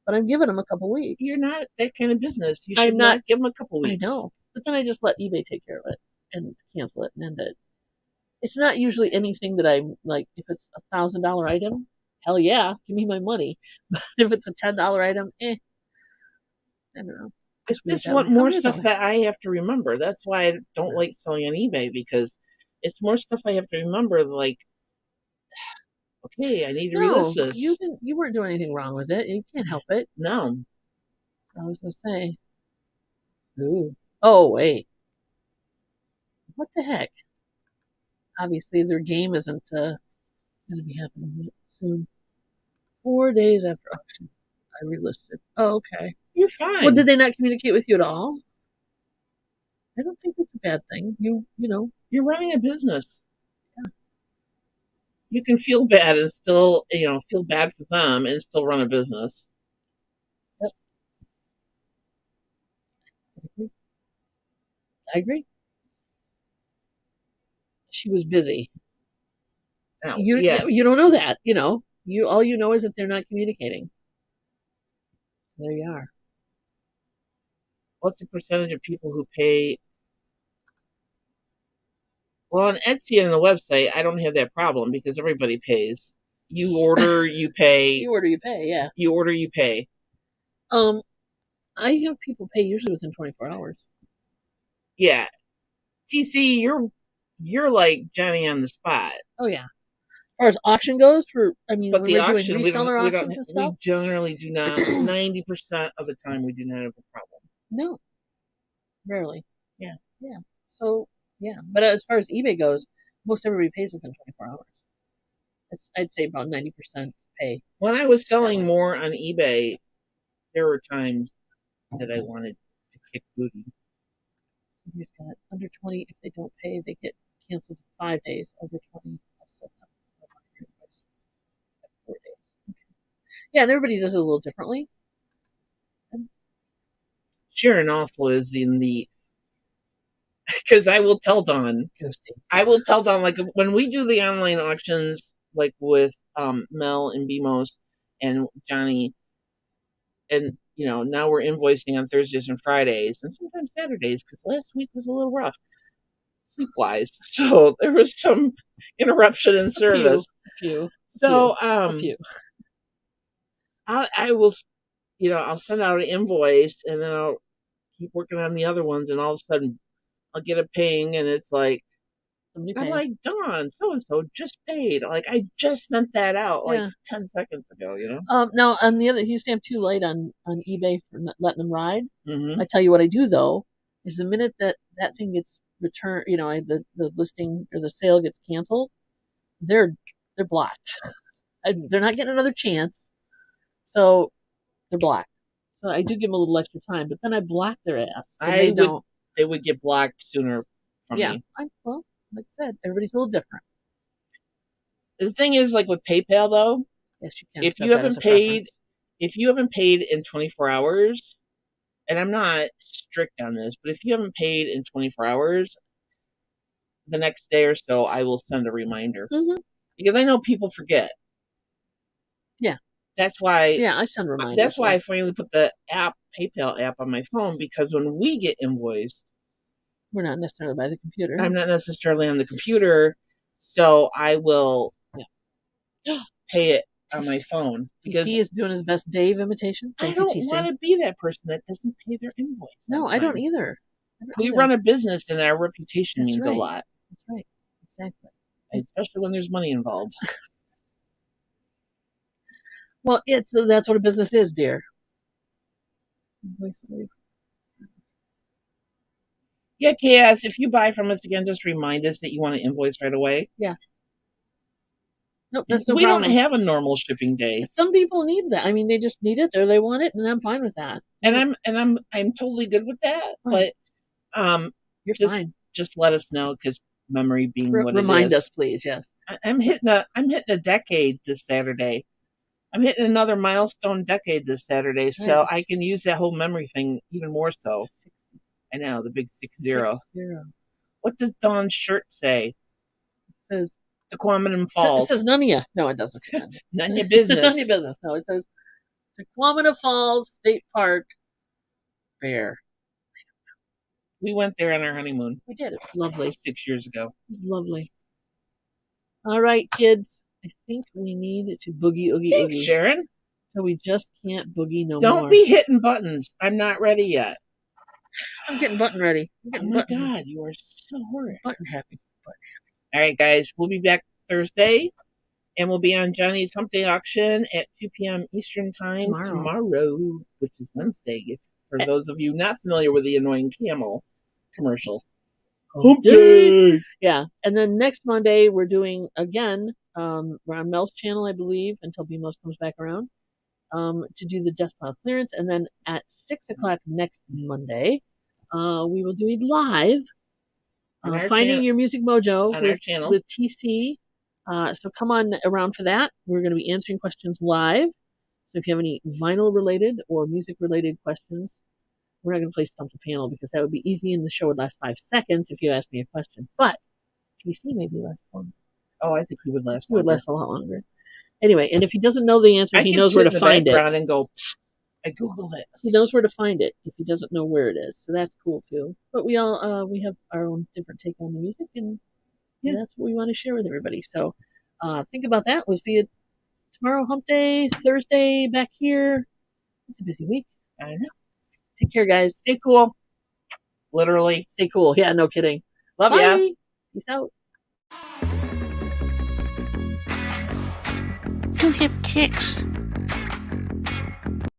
but I'm giving them a couple weeks. You're not that kind of business. You should not give them a couple weeks. I know, but then I just let eBay take care of it and cancel it and end it. It's not usually anything that I'm like. If it's $1,000 item, hell yeah, give me my money. But if it's a $10 item, I don't know. I just want more stuff that I have to remember. That's why I don't like selling on eBay, because it's more stuff I have to remember. Like, okay, I need to relist this. You weren't doing anything wrong with it. You can't help it. No. I was gonna say. Ooh. Oh wait. What the heck? Obviously, their game isn't going to be happening soon. 4 days after auction, I relisted. Oh, okay. You're fine. Well, did they not communicate with you at all? I don't think it's a bad thing. You know, you're running a business. Yeah. You can feel bad and still, feel bad for them and still run a business. Yep. I agree. She was busy. Oh, you don't know that. All you know is that they're not communicating. There you are. What's the percentage of people who pay? Well, on Etsy and the website, I don't have that problem because everybody pays. You order, you pay. You order, you pay. Yeah. You order, you pay. I have people pay usually within 24 hours. Yeah. TC, you're like Johnny on the spot. Oh yeah. As far as auction goes, but when the auction, doing reseller auctions and stuff, we generally do not. 90% of the time, we do not have a problem. No, rarely. Yeah. So yeah, but as far as eBay goes, most everybody pays us in 24 hours. I'd say about 90% pay. When I was selling more on eBay, there were times that I wanted to kick booty. Somebody's got under 20. If they don't pay, they get canceled in 5 days. Over 20, I'll set them. 4 days. Okay. Yeah, and everybody does it a little differently. Sharon also is in the, because I will tell Dawn. I will tell Dawn, like, when we do the online auctions, like with Mel and BMOS and Johnny, and now we're invoicing on Thursdays and Fridays and sometimes Saturdays, because last week was a little rough sleep-wise, so there was some interruption in service. A few. I will, I'll send out an invoice and then I'll keep working on the other ones, and all of a sudden I'll get a ping and it's like somebody I'm pay. like, Dawn, so-and-so just paid. Like, I just sent that out like 10 seconds ago, Now, on the other, you say I'm too late on eBay for not letting them ride. Mm-hmm. I tell you what I do, though, is the minute that thing gets returned, the listing or the sale gets canceled, they're blocked. They're not getting another chance. So they're blocked. So I do give them a little extra time, but then I block their ass. And they would get blocked sooner from me. Well, like I said, everybody's a little different. The thing is, like with PayPal though, yes, you can. If you haven't paid in 24 hours, and I'm not strict on this, but if you haven't paid in 24 hours, the next day or so, I will send a reminder. Mm-hmm. Because I know people forget. Yeah. That's why. Yeah, I send reminders. That's why I finally put the PayPal app on my phone, because when we get invoiced, we're not necessarily by the computer. I'm not necessarily on the computer, so I will pay it on my phone. Because he is doing his best Dave imitation. I don't want to be that person that doesn't pay their invoice. No, I don't either. We run a business, and our reputation means a lot. That's right. Exactly. Especially when there's money involved. Well, that's what a business is, dear. Yeah, Chaos, if you buy from us again, just remind us that you want to invoice right away. Yeah. Nope, that's no we problem. Don't have a normal shipping day. Some people need that. I mean, they just need it or they want it, and I'm fine with that. And I'm totally good with that. Right. But you're fine. Just let us know, because memory being what it is. Remind us, please. Yes. I'm hitting a decade this Saturday. I'm hitting another milestone decade this Saturday, so I can use that whole memory thing even more so. 60. I know, the big 60. What does Dawn's shirt say? It says Tequamatum Falls. It says none of you. No, it doesn't say none. None of your business. None of your business. No, it says Tequamatum Falls State Park Fair. We went there on our honeymoon. We did. It was lovely. 6 years ago. It was lovely. All right, kids. I think we need to boogie oogie Thanks, oogie. Sharon. So we just can't boogie no more. Don't be hitting buttons. I'm not ready yet. I'm getting button ready. God, you are so horrid. Button happy. All right, guys. We'll be back Thursday, and we'll be on Johnny's Hump Day auction at 2 p.m. Eastern Time tomorrow, which is Wednesday. For those of you not familiar with the annoying camel commercial. Hump Day! Yeah. And then next Monday, we're doing, again, we're on Mel's channel, I believe, until BMOS comes back around, to do the Death Pile clearance. And then at 6 o'clock next Monday, we will do it live. Finding Your Music Mojo with TC. So come on around for that. We're going to be answering questions live. So if you have any vinyl-related or music-related questions, we're not going to play Stump the Panel, because that would be easy and the show would last 5 seconds if you asked me a question. But TC maybe last longer. Oh, I think he would last longer. He would last a lot longer. Anyway, and if he doesn't know the answer, he knows where to find it. And go, I Googled it. He knows where to find it if he doesn't know where it is. So that's cool too. But we all we have our own different take on the music, and that's what we want to share with everybody. So think about that. We'll see you tomorrow, Hump Day, Thursday, back here. It's a busy week. I know. Take care, guys. Stay cool. Literally. Stay cool. Yeah, no kidding. Love ya. Peace out. To hip kicks.